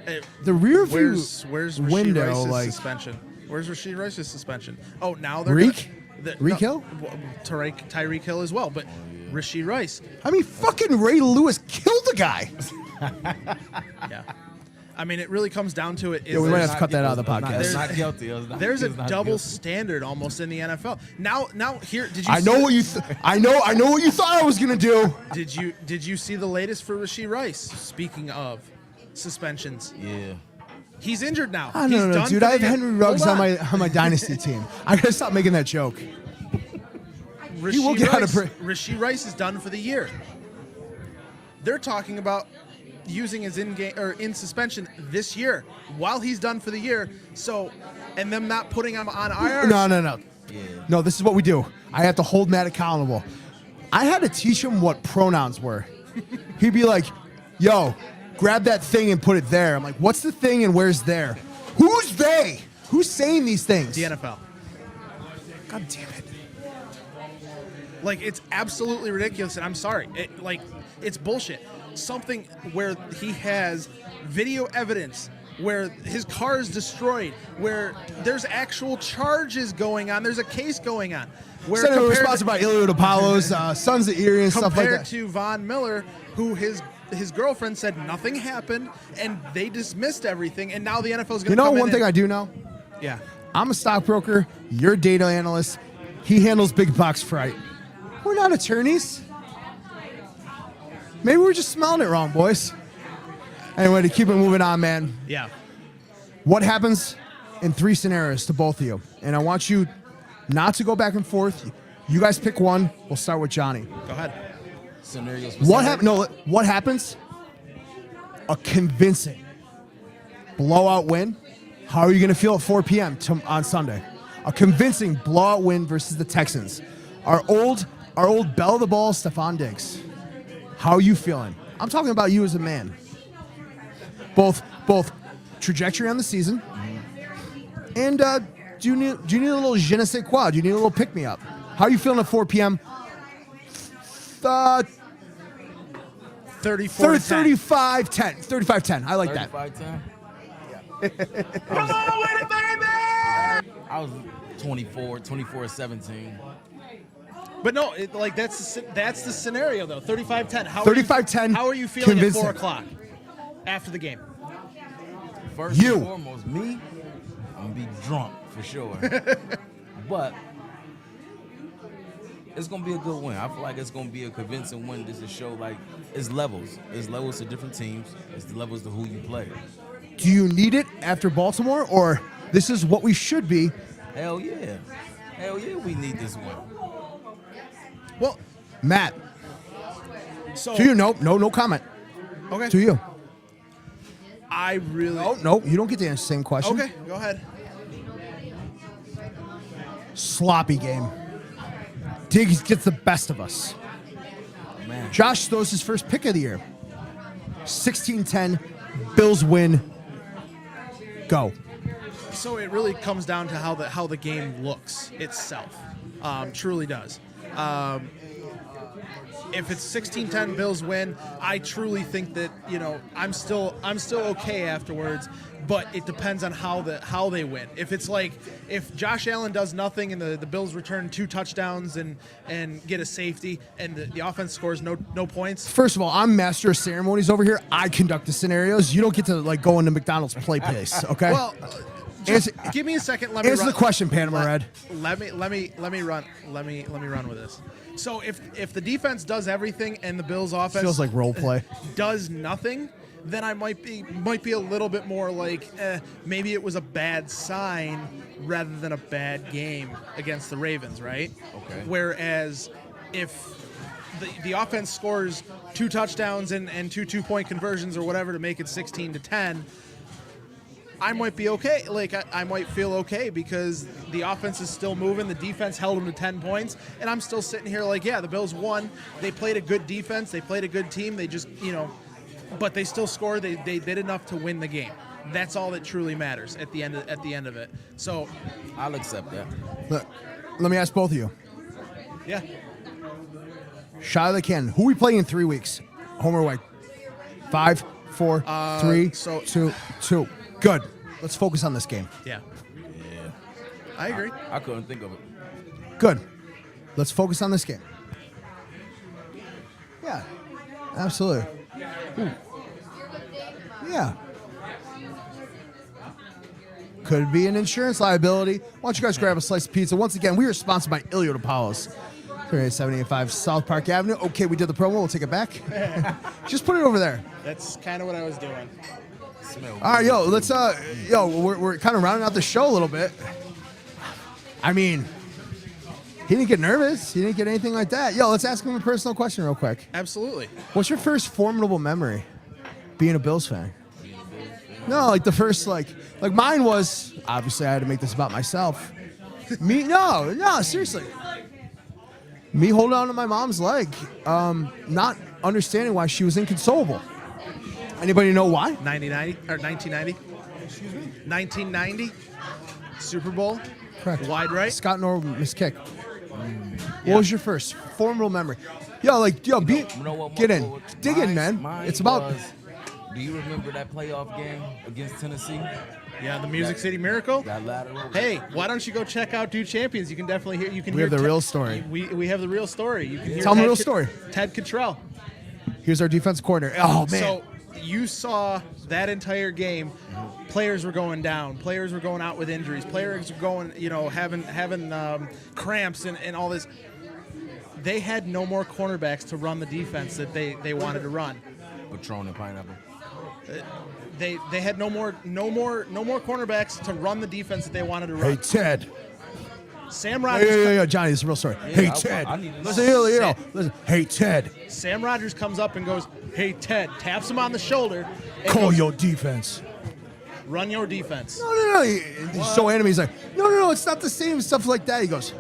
Hey, the rear view where's Rasheed window, Rice's like suspension? Where's Rasheed Rice's suspension? Oh, now they're Reek? Reek Hill? Tyreek Hill as well, but Rasheed Rice. I mean, fucking Ray Lewis killed the guy. Yeah. I mean, it really comes down to it. Yeah, we might have to cut that out of the podcast. It's not guilty. There's a It's not double guilty. standard almost in the NFL. Now here, did you? I know what you. I know what you thought I was gonna do. Did you see the latest for Rasheed Rice? Speaking of suspensions, Yeah. he's injured now. I He's don't know, done dude. for I have the- Henry Ruggs Hold on my dynasty team. I gotta stop making that joke. He will get out of break. Rasheed Rice is done for the year. They're talking about using his in suspension this year while he's done for the year. So, and them not putting him on IR. No. Yeah. No, this is what we do. I have to hold Matt accountable. I had to teach him what pronouns were. He'd be like, "Yo, grab that thing and put it there." I'm like, "What's the thing and where's there? Who's they? Who's saying these things?" The NFL. God damn it. Like, it's absolutely ridiculous, and I'm sorry. It's bullshit. Something where he has video evidence, where his car is destroyed, where there's actual charges going on, there's a case going on. Where Said it was compared sponsored by DiPaolos, Sons of Erie, and stuff like compared that. to Von Miller, who his girlfriend said nothing happened, and they dismissed everything, and now the NFL is going to You know come one in thing and- I do know? Yeah. I'm a stockbroker. You're a data analyst. He handles big box freight. We're not attorneys. Maybe we're just smelling it wrong, boys. Anyway, to keep it moving on, man. Yeah. What happens in 3 scenarios to both of you? And I want you not to go back and forth. You guys pick one. We'll start with Johnny. Go ahead. Scenarios. What happens? No, what happens? A convincing blowout win. How are you going to feel at 4 p.m. On Sunday? A convincing blowout win versus the Texans. Our old belle of the ball, Stephon Diggs. How are you feeling? I'm talking about you as a man. Both trajectory on the season, and do you need a little je ne sais quoi? Do you need a little pick me up? How are you feeling at 4 p.m.? 34 35-10. 35-10. I like that. 35-10? Come on with it, baby! I was 24-17. But no, that's the scenario though. 35-10. 35-10, How are you feeling at convincing. 4 o'clock after the game? First You. and foremost, me, I'm going to be drunk for sure. But it's going to be a good win. I feel like it's going to be a convincing win. This is show like it's levels. It's levels to different teams. It's the levels to who you play. Do you need it after Baltimore, or this is what we should be? Hell yeah. Hell yeah, we need this one. Well, Matt, so to you, no comment. okay. To you. I really No, you don't get to answer the same question. Okay, go ahead. Sloppy game. Diggs gets the best of us. Man. Josh throws his first pick of the year. 16-10, Bills win. Go. So it really comes down to how the game looks itself. Truly does. If it's 16-10 Bills win, I truly think that, I'm still okay afterwards, but it depends on how they win. If it's like if Josh Allen does nothing and the Bills return 2 touchdowns and get a safety and the offense scores no points. First of all, I'm master of ceremonies over here. I conduct the scenarios. You don't get to go into McDonald's play place, okay? Well, give me a second. Let me answer run. the question, Panama Red. Let me run with this. So if the defense does everything and the Bills offense Feels like role play. does nothing, then I might be a little bit more like maybe it was a bad sign rather than a bad game against the Ravens, right? Okay. Whereas if the offense scores 2 touchdowns and 2 2-point conversions or whatever to make it 16-10. I might be okay. I might feel okay because the offense is still moving. The defense held them to 10 points. And I'm still sitting here the Bills won. They played a good defense. They played a good team. They just, but they still scored. They did enough to win the game. That's all that truly matters at the end of it. So I'll accept that. Look, let me ask both of you. Yeah. Shot of the can. Who are we playing in 3 weeks? Home or away? 5, 4, 3, 2. Good. Let's focus on this game. Yeah. I agree. I couldn't think of it. Good. Let's focus on this game. Yeah. Absolutely. Ooh. Yeah. Could be an insurance liability. Why don't you guys grab a slice of pizza? Once again, we are sponsored by DiPaolos. 38785 South Park Avenue. Okay, we did the promo. We'll take it back. Just put it over there. That's kind of what I was doing. All right, yo, let's we're kind of rounding out the show a little bit. I mean, he didn't get nervous. He didn't get anything like that. Yo, let's ask him a personal question real quick. Absolutely. What's your first formidable memory being a Bills fan? No, like the first, like mine was, obviously I had to make this about myself. No, seriously. Me holding on to my mom's leg, not understanding why she was inconsolable. Anybody know why? 1990. Excuse me? 1990. Super Bowl. Correct. Wide right. Scott Norwood missed kick. What was your first formidable memory? Yo, get in. Dig in, man. It's about... Do you remember that playoff game against Tennessee? Yeah, the Music City Miracle. That lateral. Hey, why don't you go check out Do Champions? You can definitely hear. You can. We hear have the real story. We have the real story. You can hear Tell me the real story. Ted Cottrell. Here's our defense coordinator. Oh, man. So you saw that entire game. Players were going down. Players were going out with injuries. Players were going, having cramps and all this. They had no more cornerbacks to run the defense that they wanted to run. Patron and pineapple. They had no more cornerbacks to run the defense that they wanted to run. Hey, Ted. Sam Rodgers. Yeah, Johnny, this is a real story. Hey, Ted. Listen. Hey, Ted. Sam Rodgers comes up and goes, "Hey, Ted," taps him on the shoulder. And Call goes, your defense. Run your defense. No. He's so animated. He's like, no, it's not the same stuff like that. He goes,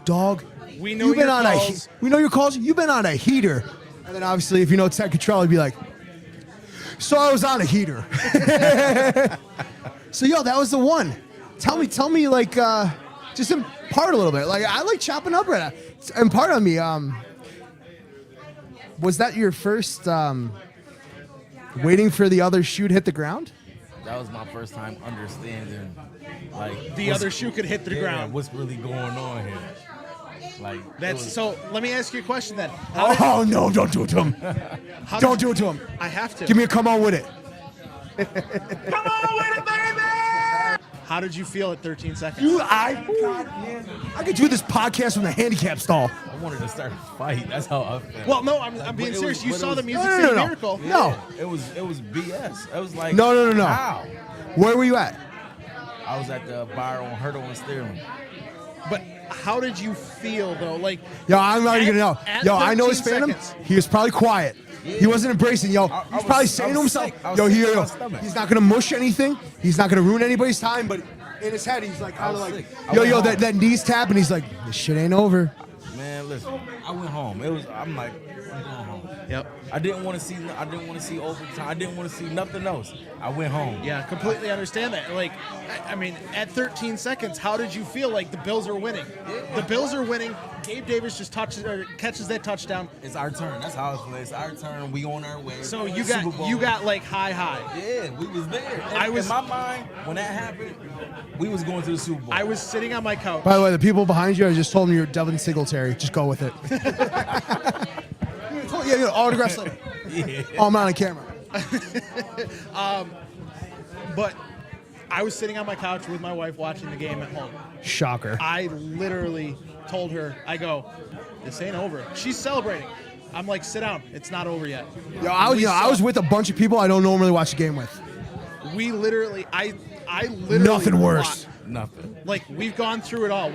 dog. We know your calls. We know your calls. You've been on a heater. And then obviously, if you know Ted Cottrell, he'd be like, so I was on a heater. So, that was the one. Tell me, like, just impart a little bit. Like, I like chopping up right now. Impart on me. Was that your first waiting for the other shoe to hit the ground? That was my first time understanding, like, the other shoe could hit the ground. What's really going on here? Like, so. Let me ask you a question then. No! Don't do it to him. Don't do it to him. I have to. Give me a come on with it. Come on with it, baby! How did you feel at 13 seconds? I could do this podcast from the handicap stall. I wanted to start a fight. That's how I felt. Well, no, I'm being serious. You saw the Music No. City Miracle. No. It was BS. It was like No. How? Where were you at? I was at the bar on Hurdle and Sterling. But how did you feel though? Like, I'm already gonna know. I know his 13 fandom. seconds. He was probably quiet. He wasn't embracing. He's probably saying to himself, he's not gonna mush anything. He's not gonna ruin anybody's time. But in his head, he's like, kind of like, that knees tap, and he's like, this shit ain't over. Man, listen, I went home. I'm going home. Yep. I didn't want to see overtime. I didn't want to see nothing else. I went home. Yeah, completely understand that. Like, I mean, at 13 seconds, how did you feel like the Bills are winning? The Bills are winning. Gabe Davis just catches that touchdown. It's our turn. That's how it's our turn. We on our way. So you got like high. Yeah, we was there. In my mind, when that happened, we was going to the Super Bowl. I was sitting on my couch. By the way, the people behind you, I just told them you're Devin Singletary. Just go with it. Autographs later. Yeah. Oh, I'm not on camera. But I was sitting on my couch with my wife watching the game at home. Shocker. I literally told her, I go, this ain't over. She's celebrating. I'm like, sit down. It's not over yet. I was with a bunch of people I don't normally watch the game with. We literally, I literally. Nothing worse. Nothing. Like, we've gone through it all.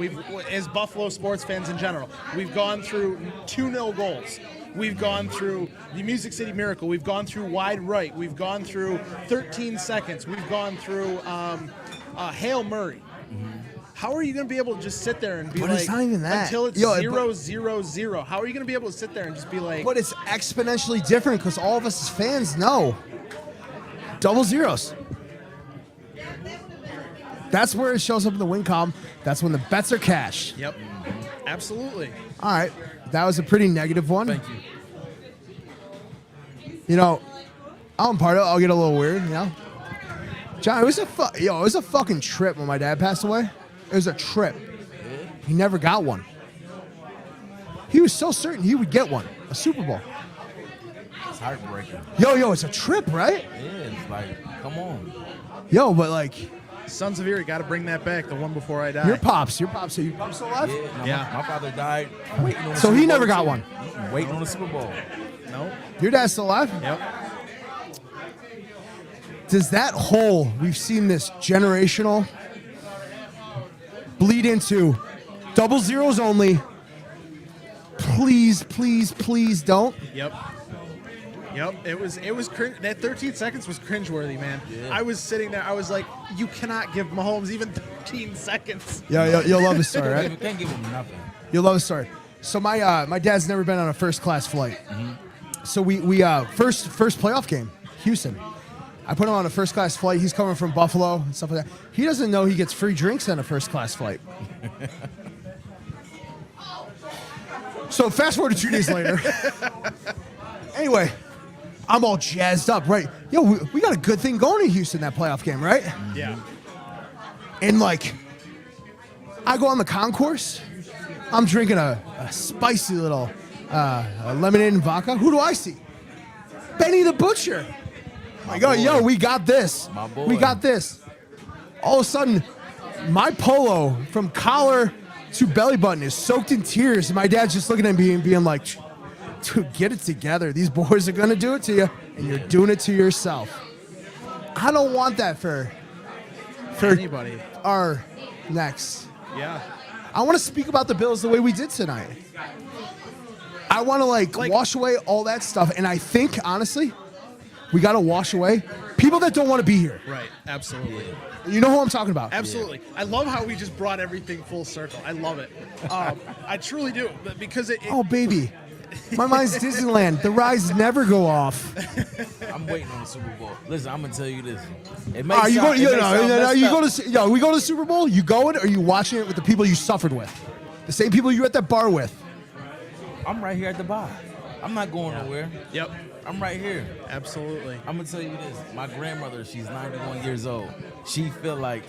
As Buffalo sports fans in general, we've gone through 2-0 goals. We've gone through the Music City Miracle. We've gone through wide right. We've gone through 13 seconds. We've gone through Hail Murray. Mm-hmm. How are you going to be able to just sit there and be it's not even that. Until it's 0-0-0? How are you going to be able to sit there and just be like... But it's exponentially different because all of us as fans know. Double zeros. That's where it shows up in the win column. That's when the bets are cashed. Yep. Absolutely. All right. That was a pretty negative one. Thank you. You know, I'm part of it. I'll get a little weird, you know. John, it was a fucking trip when my dad passed away. It was a trip. He never got one. He was so certain he would get one, a Super Bowl. It's heartbreaking. Yo, it's a trip, right? Yeah, it's like, come on. Yo, but like, Sons of Erie, got to bring that back. The one before I die. your pops still alive? Yeah, my father died waiting on the So Super he never Bowl, got too. one. Waiting on the Super Bowl. No. Your dad's still alive? Yep. Does that hole we've seen this generational bleed into double zeros only? Please, please, please don't. Yep. It was that 13 seconds was cringeworthy, man. Yeah. I was sitting there. I was like, you cannot give Mahomes even 13 seconds. Yeah, you'll love the story, right? You can't give him nothing. You'll love the story. So my dad's never been on a first class flight. So we first playoff game, Houston. I put him on a first class flight. He's coming from Buffalo and stuff like that. He doesn't know he gets free drinks on a first class flight. So fast forward to 2 days later. Anyway, I'm all jazzed up, right? Yo, we got a good thing going in Houston, that playoff game, right? Yeah. And like, I go on the concourse. I'm drinking a spicy little lemonade and vodka. Who do I see? Benny the Butcher. I go, yo, we got this. My boy. We got this. All of a sudden, my polo from collar to belly button is soaked in tears. And my dad's just looking at me and being like, dude, get it together. These boys are going to do it to you, and you're doing it to yourself. I don't want that for Anybody. our next. Yeah. I want to speak about the Bills the way we did tonight. I want to like wash away all that stuff. And I think, honestly, we got to wash away people that don't want to be here. Right. Absolutely. You know who I'm talking about. Absolutely. I love how we just brought everything full circle. I love it. I truly do. Because Oh, baby. My mind's Disneyland. The rides never go off. I'm waiting on the Super Bowl. Listen, I'm gonna tell you this. It Are you going? you We go to the Super Bowl. You going, or are you watching it with the people you suffered with, the same people you were at that bar with? I'm right here at the bar. I'm not going nowhere. Yep. I'm right here. Absolutely. I'm gonna tell you this. My grandmother, she's 91 years old. She feel like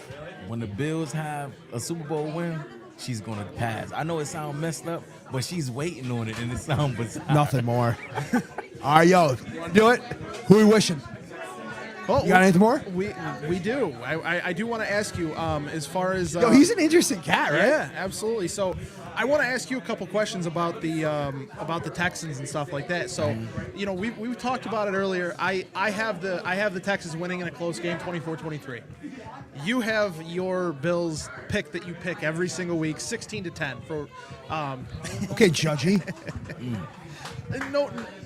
when the Bills have a Super Bowl win, she's gonna pass. I know it sounds messed up, but she's waiting on it, and it sounds bizarre. Nothing more. All right, yo, you wanna do it? Who are we wishing? Oh, You got anything more? We do. I do want to ask you as far as Yo, he's an interesting cat, right? Yeah, absolutely. So I want to ask you a couple questions about the Texans and stuff like that. So you know, we talked about it earlier. I have the Texans winning in a close game, 24-23. You have your Bills pick that you pick every single week, 16-10 for. Okay, judgy.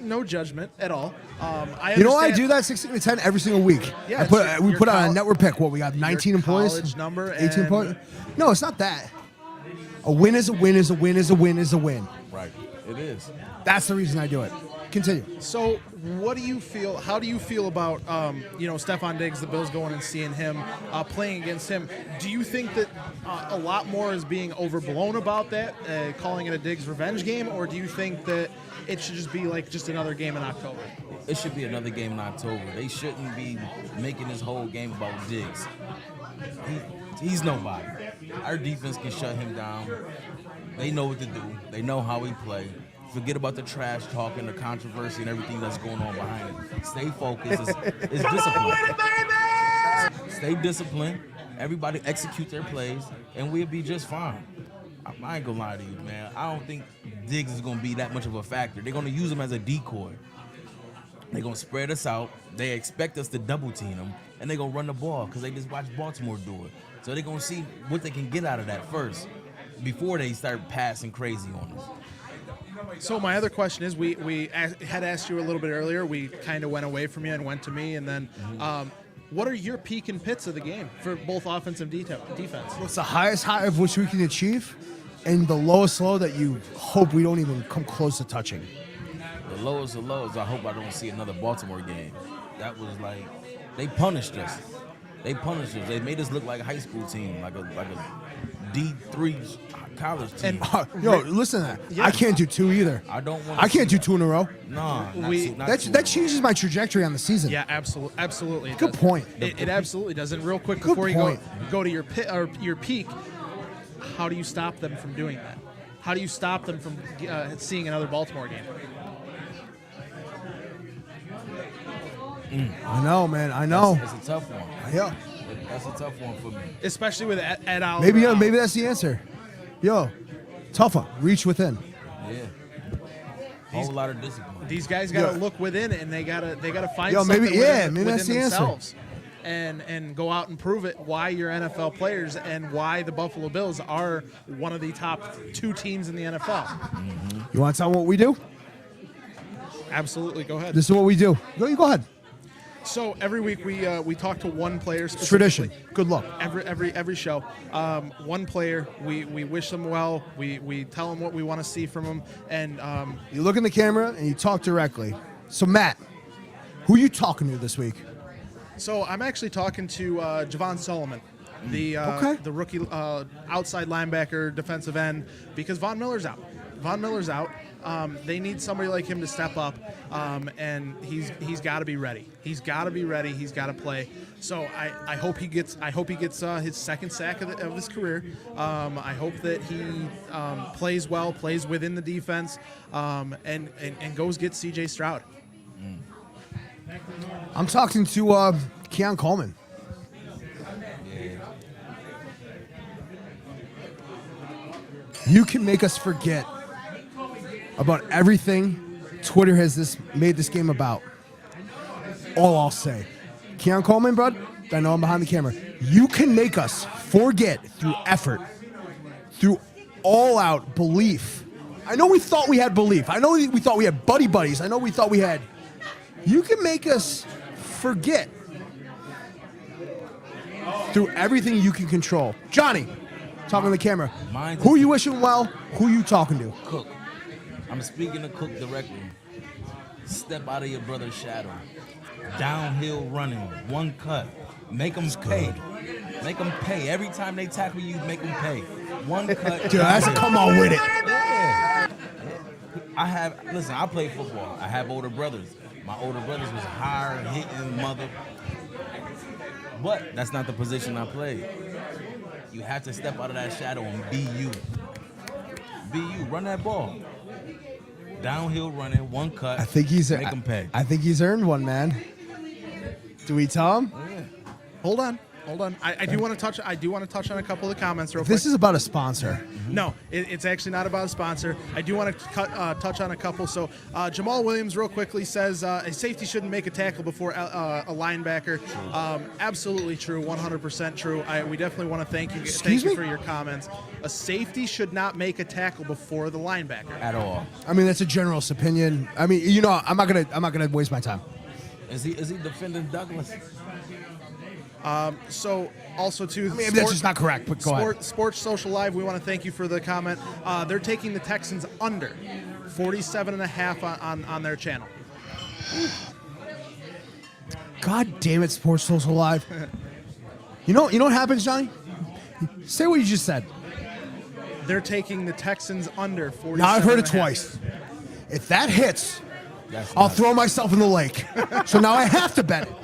No judgment at all. You know why I do that 16-10 every single week? Yeah, we your put on a col- network pick. What we got? 19 employees. college number 18 and- employees. No, it's not that. A win is a win is a win is a win is a win. Right. It is. That's the reason I do it. Continue. So, what do you feel? How do you feel about Stephon Diggs, the Bills going and seeing him playing against him? Do you think that a lot more is being overblown about that, calling it a Diggs revenge game, or do you think that it should just be like just another game in October? It should be another game in October. They shouldn't be making this whole game about Diggs. He's nobody. Our defense can shut him down. They know what to do. They know how we play. Forget about the trash talk and the controversy and everything that's going on behind it. Stay focused. It's discipline. Stay disciplined. Everybody execute their plays, and we'll be just fine. I ain't gonna lie to you, man. I don't think Diggs is gonna be that much of a factor. They're gonna use him as a decoy. They're gonna spread us out. They expect us to double team them, and they're gonna run the ball because they just watched Baltimore do it. So they're gonna see what they can get out of that first before they start passing crazy on us. So my other question is, we had asked you a little bit earlier. We kind of went away from you and went to me, and then what are your peak and pits of the game for both offense and defense? What's the highest high of which we can achieve, and the lowest low that you hope we don't even come close to touching? The lowest of lows, I hope I don't see another Baltimore game. That was like, they punished us. They punished us. They made us look like a high school team, like a D3 college team. And yo, listen to that. Yeah. I can't do 2 either. I don't want. I can't do 2 in a row. Nah, That changes my trajectory on the season. Yeah, absolutely. Good point. It absolutely does. And real quick Good before point. you go to your peak, how do you stop them from doing that? How do you stop them from seeing another Baltimore game? I know, man. I know. It's a tough one. Yeah. That's a tough one for me. Especially with Ed Oliver. Maybe that's the answer. Yo, tough one. Reach within. Yeah. Whole lot of discipline. These guys got to look within, and they gotta find Yo, something maybe within that's the answer. themselves, and go out and prove it. Why you're NFL players, and why the Buffalo Bills are one of the top 2 teams in the NFL. You want to tell them what we do? Absolutely, go ahead. This is what we do. Go ahead. So every week we talk to one player specifically. Tradition. Good luck. Every show, one player. We wish them well. We tell them what we want to see from them, and You look in the camera and you talk directly. So Matt, who are you talking to this week? so I'm actually talking to Javon Solomon, the rookie outside linebacker, defensive end, because Von Miller's out. They need somebody like him to step up, and he's got to be ready. He's got to be ready. He's got to play. So I hope he gets his second sack of his career. I hope that he plays well, plays within the defense, and goes get C.J. Stroud. I'm talking to Keon Coleman. You can make us forget about everything Twitter has made this game about. All I'll say, Keon Coleman, bud, I know I'm behind the camera. You can make us forget through effort, through all-out belief. I know we thought we had belief. I know we thought we had buddies. I know we thought we had. You can make us forget through everything you can control. Johnny, talking to the camera. Who you wishing well? Who you talking to? Cook. I'm speaking to Cook directly. Step out of your brother's shadow. Downhill running, one cut. Make them pay. Make them pay. Every time they tackle you, make them pay. One cut. Dude, that's come on with it. Yeah. Listen, I play football. I have older brothers. My older brothers was hard hitting mother. But that's not the position I play. You have to step out of that shadow and be you. Be you. Run that ball. Downhill running, one cut. I think he's make him pay. I think he's earned one, man. Do we tell him? Yeah. Hold on. I do want to touch. I do want to touch on a couple of the comments real quick. This is about a sponsor. No, it's actually not about a sponsor. I do want to touch on a couple. So Jamal Williams, real quickly, says a safety shouldn't make a tackle before a linebacker. Absolutely true, 100% true. We definitely want to thank you. Excuse me? For your comments. A safety should not make a tackle before the linebacker At all. I mean, that's a generalist opinion. I mean, you know, I'm not gonna waste my time. Is he defending Douglas? So also too, I mean, that's just not correct. But go ahead. Sports Social Live, we want to thank you for the comment. They're taking the Texans under 47.5 on their channel. God damn it, Sports Social Live. You know what happens, Johnny? Say what you just said. They're taking the Texans under 47.5. Now I've heard it twice. If that hits, I'll throw myself in the lake. So now I have to bet it.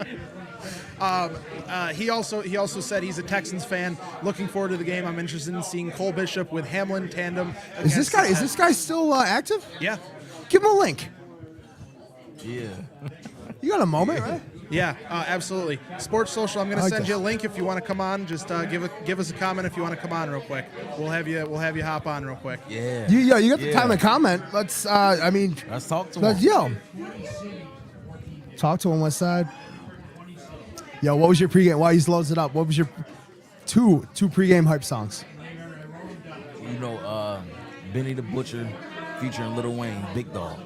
He also said he's a Texans fan. Looking forward to the game. I'm interested in seeing Cole Bishop with Hamlin tandem. Is this guy still active? Yeah. Give him a link. Yeah. You got a moment, right? Yeah, absolutely. Sports Social. I'm going to send you a link if you want to come on. Just give us a comment if you want to come on real quick. We'll have you hop on real quick. Yeah. You got the time to comment. Let's. Let's talk to him. Yo. Talk to him. West Side. Yo, what was your pregame? While he's loads it up, what was your two pregame hype songs? You know, Benny the Butcher featuring Lil Wayne, Big Dog.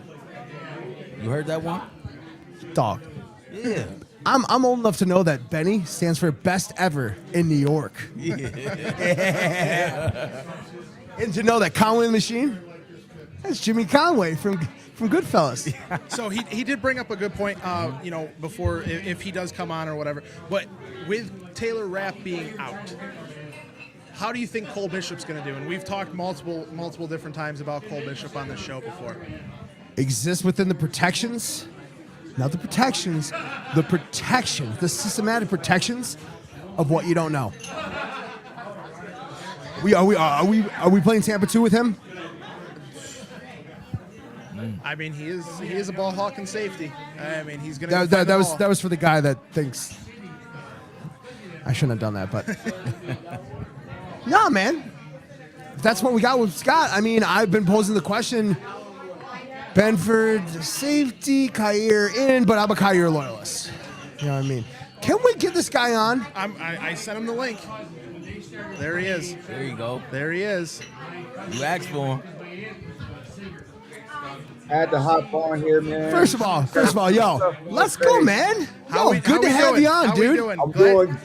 You heard that one? Dog. Yeah. I'm old enough to know that Benny stands for best ever in New York. Yeah. And to know that Conway the Machine That's Jimmy Conway from Goodfellas. So he did bring up a good point, before if he does come on or whatever. But with Taylor Rapp being out, how do you think Cole Bishop's going to do? And we've talked multiple different times about Cole Bishop on this show before. Exists within the protections, not the protections, the systematic protections of what you don't know. Are we playing Tampa 2 with him? I mean, he is a ball hawk and safety. I mean, he's going to. That was for the guy that thinks. I shouldn't have done that, but no, man. If that's what we got with Scott. I mean, I've been posing the question. Benford safety, Kyer in, but I'm a Kyer loyalist. You know what I mean? Can we get this guy on? I sent him the link. There he is. There you go. There he is. You asked for him. Had to hop on here, man. First of all, yo, let's go, man. Good to have you on, dude. I'm doing.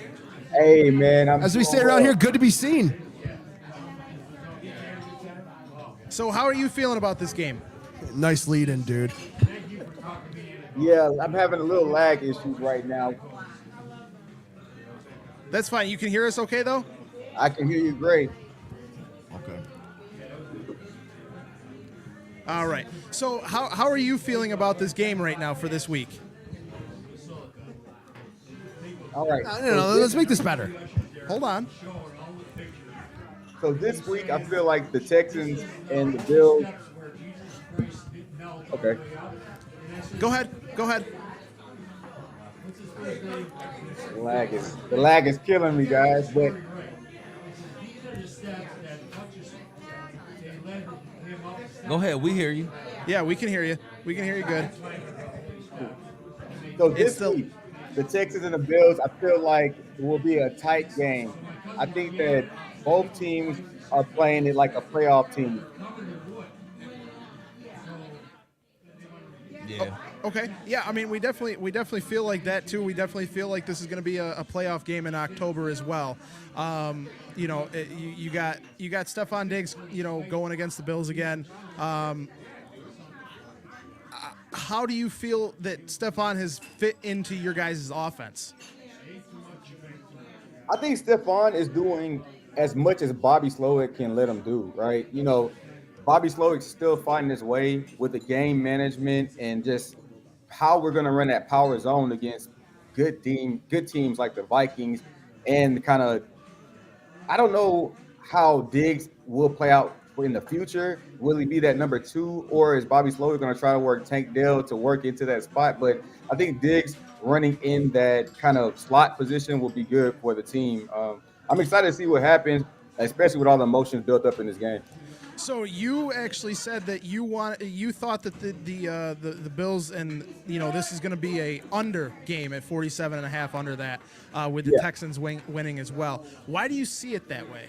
Hey, man. As we say around here, good to be seen. So, how are you feeling about this game? Nice lead in, dude. Yeah, I'm having a little lag issues right now. That's fine. You can hear us okay, though? I can hear you great. Okay. All right. So how are you feeling about this game right now for this week? All right. No, let's make this better. Hold on. So this week, I feel like the Texans and the Bills. Okay. Go ahead. The lag is killing me, guys. But Go ahead. We hear you. Yeah, we can hear you. We can hear you good. so this week, the Texans and the Bills, I feel like it will be a tight game. I think that both teams are playing it like a playoff team. Yeah. Okay. Yeah, I mean, we definitely feel like that too. We definitely feel like this is going to be a playoff game in October as well. You got Stephon Diggs, going against the Bills again. How do you feel that Stephon has fit into your guys' offense? I think Stephon is doing as much as Bobby Slowick can let him do, right? Bobby Slowick's still finding his way with the game management and just how we're going to run that power zone against good teams like the Vikings. And I don't know how Diggs will play out in the future. Will he be that number 2, or is Bobby Slowick going to try to work Tank Dell to work into that spot? But I think Diggs running in that kind of slot position will be good for the team. I'm excited to see what happens, especially with all the emotions built up in this game. So you actually said that you thought that the Bills and this is going to be a under game at 47.5 under that with the Texans winning as well. Why do you see it that way?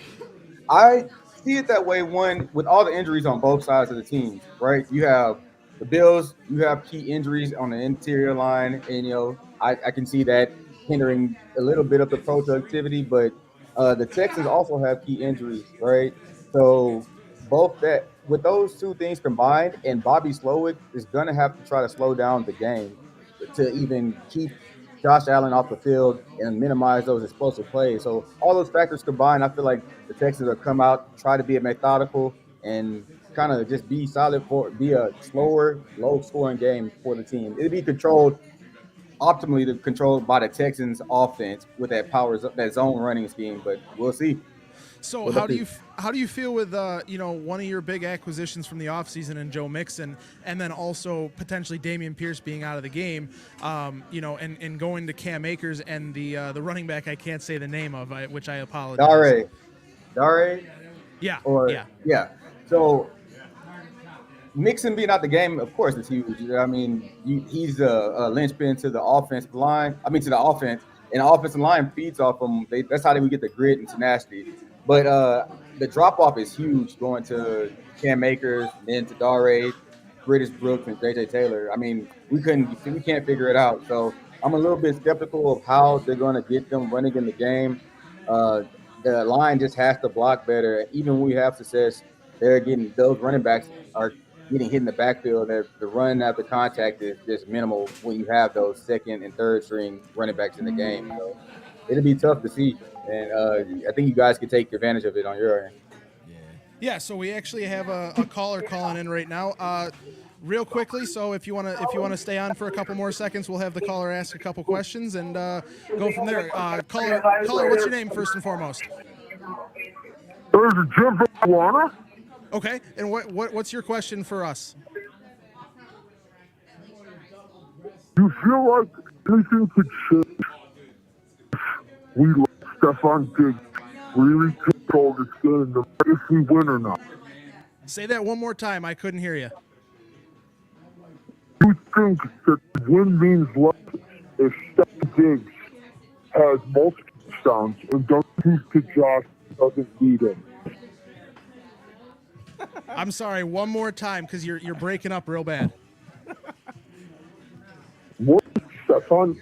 I see it that way. One, with all the injuries on both sides of the team, right? You have the Bills, you have key injuries on the interior line, and I can see that hindering a little bit of the productivity. But the Texans also have key injuries, right? So with those two things combined, and Bobby Slowick is going to have to try to slow down the game to even keep Josh Allen off the field and minimize those explosive plays. So all those factors combined, I feel like the Texans will come out, try to be methodical, and kind of just be solid be a slower, low-scoring game for the team. It'll be optimally controlled by the Texans offense with that zone running scheme, but we'll see. So how do you feel with one of your big acquisitions from the offseason in Joe Mixon, and then also potentially Dameon Pierce being out of the game, and going to Cam Akers and the running back I can't say the name of, which I apologize. Dare. Yeah. Yeah. So Mixon being out the game, of course, is huge. I mean, he's a linchpin to the offensive line. I mean, to the offense, and the offensive line feeds off him. That's how we get the grit and tenacity. But the drop-off is huge going to Cam Akers, then to Dare, British Brooks, and J.J. Taylor. I mean, we can't figure it out. So I'm a little bit skeptical of how they're going to get them running in the game. The line just has to block better. Even when we have success, those running backs are getting hit in the backfield. The run after contact is just minimal when you have those second and third string running backs in the game. So it'll be tough to see, and I think you guys can take advantage of it on your end. Yeah, so we actually have a caller calling in right now. Real quickly, so if you wanna stay on for a couple more seconds, we'll have the caller ask a couple questions and go from there. Caller, what's your name first and foremost? There's a Jim from Atlanta. Okay, and what's your question for us? You feel like anything could change if we let Stefan Diggs really control this game, if we win or not? Say that one more time. I couldn't hear you. You think that win means less if Stefan Diggs has multiple touchdowns and doesn't lose to Josh, doesn't beat him? I'm sorry, one more time because you're breaking up real bad. What if Stefan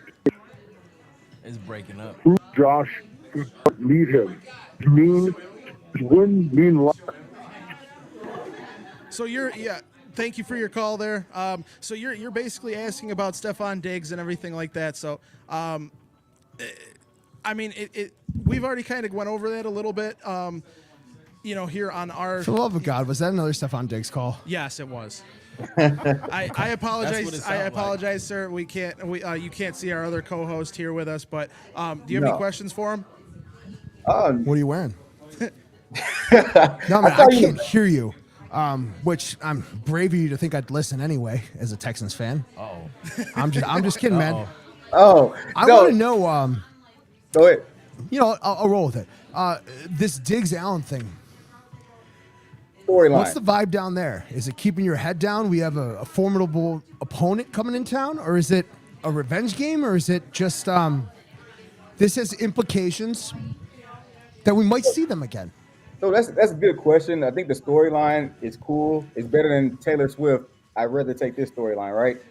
It's breaking up. Diggs, Josh, doesn't beat him? You mean mean less? So thank you for your call there. So you're basically asking about Stefan Diggs and everything like that. So, I mean, we've already kind of went over that a little bit. Here on our. For the love of God, was that another Stefan Diggs call? Yes, it was. I apologize. I apologize, sir. We can't. You can't see our other co-host here with us. But do you have any questions for him? What are you wearing? No, man, I can't hear you. Which I'm brave of you to think I'd listen anyway, as a Texans fan. Oh, I'm just kidding, man. Oh, I want to know. Go ahead. I'll roll with it. This Diggs Allen thing. Storyline. What's the vibe down there? Is it keeping your head down? We have a formidable opponent coming in town, or is it a revenge game, or is it just this has implications that we might see them again? So that's a good question. I think the storyline is cool. It's better than Taylor Swift. I'd rather take this storyline, right?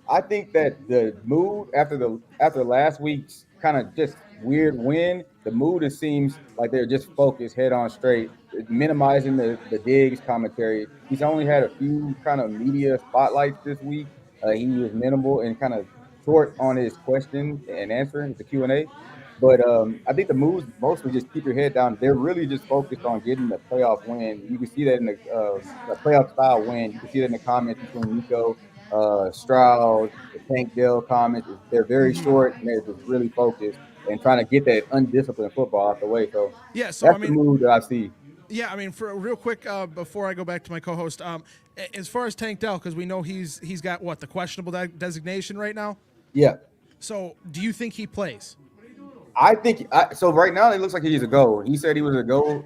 I think that the mood after last week's kind of just weird win, the mood, it seems like they're just focused head on straight, minimizing the Diggs commentary. He's only had a few kind of media spotlights this week. He was minimal and kind of short on his question and answer, the Q&A. But I think the moves mostly just keep your head down. They're really just focused on getting the playoff win. You can see that in the playoff style win. You can see that in the comments between Nico, Stroud, the Tank Dell comments. They're very short and they're just really focused and trying to get that undisciplined football out the way. So Yeah, so that's I mean, the move that I see. Yeah, I mean, for real quick, before I go back to my co-host, as far as Tank Dell, because we know he's got what, the questionable designation right now. Yeah. So, do you think he plays? I think so. Right now, it looks like he's a go. He said he was a go.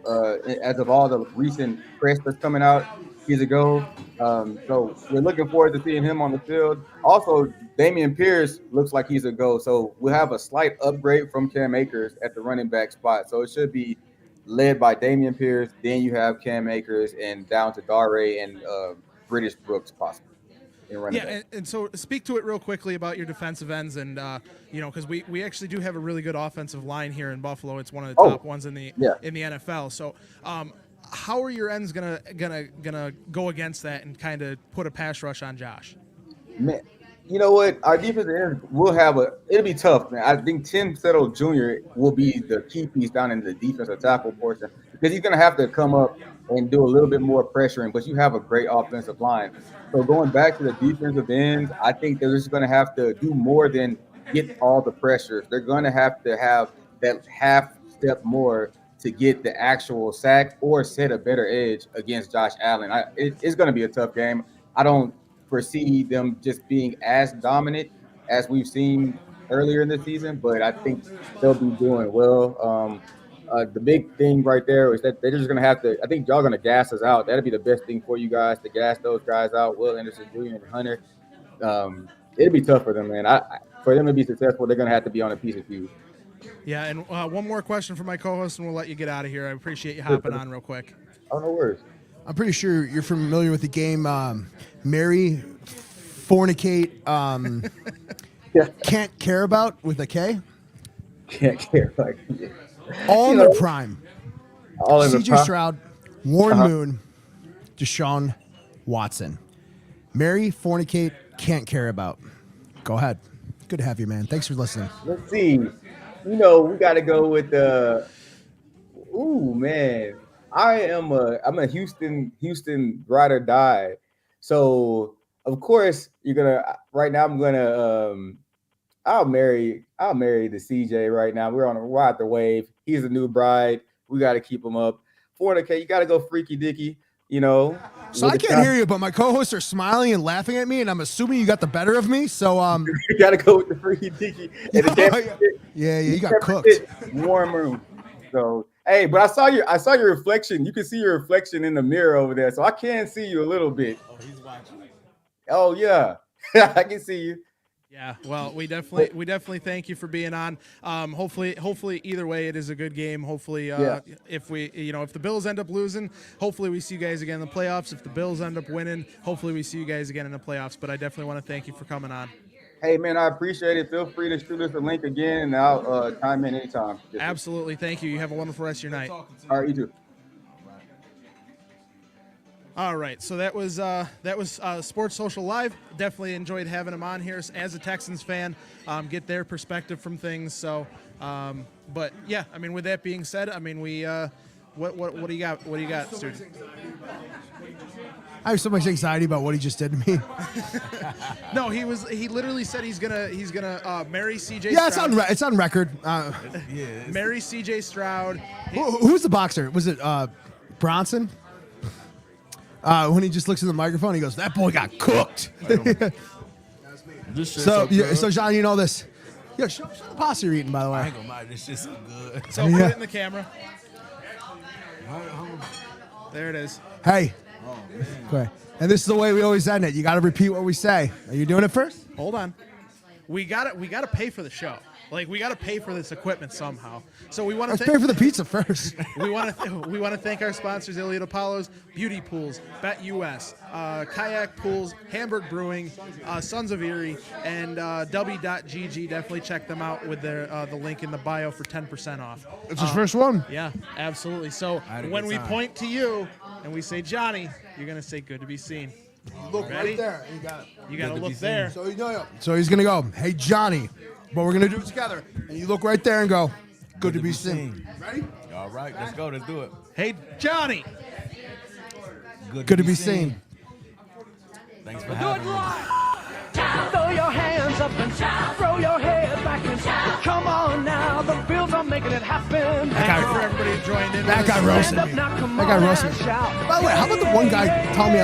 As of all the recent press that's coming out, he's a go. So we're looking forward to seeing him on the field. Also, Damian Pierce looks like he's a go. So we'll have a slight upgrade from Cam Akers at the running back spot. So it should be led by Damian Pierce. Then you have Cam Akers and down to Dare and British Brooks possibly. And so speak to it real quickly about your defensive ends, and because we actually do have a really good offensive line here in Buffalo. It's one of the top ones in the NFL. So how are your ends gonna go against that and kind of put a pass rush on Josh? Man, you know what? Our defensive end will it'll be tough, man. I think Tim Settle Jr. will be the key piece down in the defensive tackle portion because he's gonna have to come up and do a little bit more pressuring, but you have a great offensive line. So going back to the defensive ends, I think they're just going to have to do more than get all the pressure. They're going to have that half step more to get the actual sack or set a better edge against Josh Allen. It's going to be a tough game. I don't foresee them just being as dominant as we've seen earlier in the season, but I think they'll be doing well. The big thing right there is that they're just going to have to – I think y'all going to gas us out. That'll be the best thing for you guys, to gas those guys out, Will Anderson Jr. and Hunter. It'll be tough for them, man. For them to be successful, they're going to have to be on a piece of fuse. Yeah, and one more question for my co-host, and we'll let you get out of here. I appreciate you hopping on real quick. Oh, no worries. I'm pretty sure you're familiar with the game Marry, Fornicate, Can't Care About with a K? Can't care. All in their prime. All in CJ Stroud, Warren Moon, Deshaun Watson. Marry, fornicate, can't care about. Go ahead. Good to have you, man. Thanks for listening. Let's see. We got to go with the. Ooh, man. I'm a Houston ride or die. So of course right now I'm gonna I'll marry the CJ right now. We're at the wave. He's a new bride. We got to keep him up. Fornicate, you got to go freaky dicky. So I can't hear you, but my co-hosts are smiling and laughing at me, and I'm assuming you got the better of me. So you got to go with the freaky dicky. Yeah, you got cooked. Warm room. So hey, but I saw your reflection. You can see your reflection in the mirror over there, so I can see you a little bit. Oh, he's watching. Oh yeah, I can see you. Yeah, well, we definitely thank you for being on. Hopefully, either way, it is a good game. Hopefully, if the Bills end up losing, hopefully we see you guys again in the playoffs. If the Bills end up winning, hopefully we see you guys again in the playoffs. But I definitely want to thank you for coming on. Hey, man, I appreciate it. Feel free to shoot us a link again, and I'll chime in anytime. Absolutely, thank you. You have a wonderful rest of your night. All right, you too. All right, so that was Sports Social Live. Definitely enjoyed having him on here as a Texans fan, get their perspective from things. So, but yeah, I mean, with that being said, I mean, what do you got? What do you got, student? I have so much anxiety about what he just did to me. No, he literally said he's gonna marry CJ. Yeah, Stroud. it's on record. Marry CJ Stroud. Who's the boxer? Was it Bronson? When he just looks at the microphone, he goes, "That boy got cooked." So John, you know this. Yo, show the pasta you're eating, by the way. I ain't gonna lie, this shit's so good. So put it in the camera. There it is. Hey. Okay. And this is the way we always end it. You got to repeat what we say. Are you doing it first? Hold on. We got to pay for the show. Like, we got to pay for this equipment somehow. So we want to pay for the pizza first. we want to thank our sponsors: DiPaolos, Beauty Pools, Bet US, Kayak Pools, Hamburg Brewing, Sons of Erie, and W.GG. Definitely check them out with their the link in the bio for 10% off. It's his first one. Yeah, absolutely. So when we point to you and we say Johnny, you're gonna say "Good to be seen." Look Ready? right there. You got to look there. So he's gonna go, "Hey Johnny," but we're gonna do it together. And you look right there and go, "Good to be seen." Ready? All right, let's go. Let's do it. Hey Johnny. Good to be seen. Thanks for having me. Throw your hands up and throw your head back and come on now. The Bills are making it happen. Thank you for everybody who joined in. That guy roasted me. By the way, how about the one guy telling me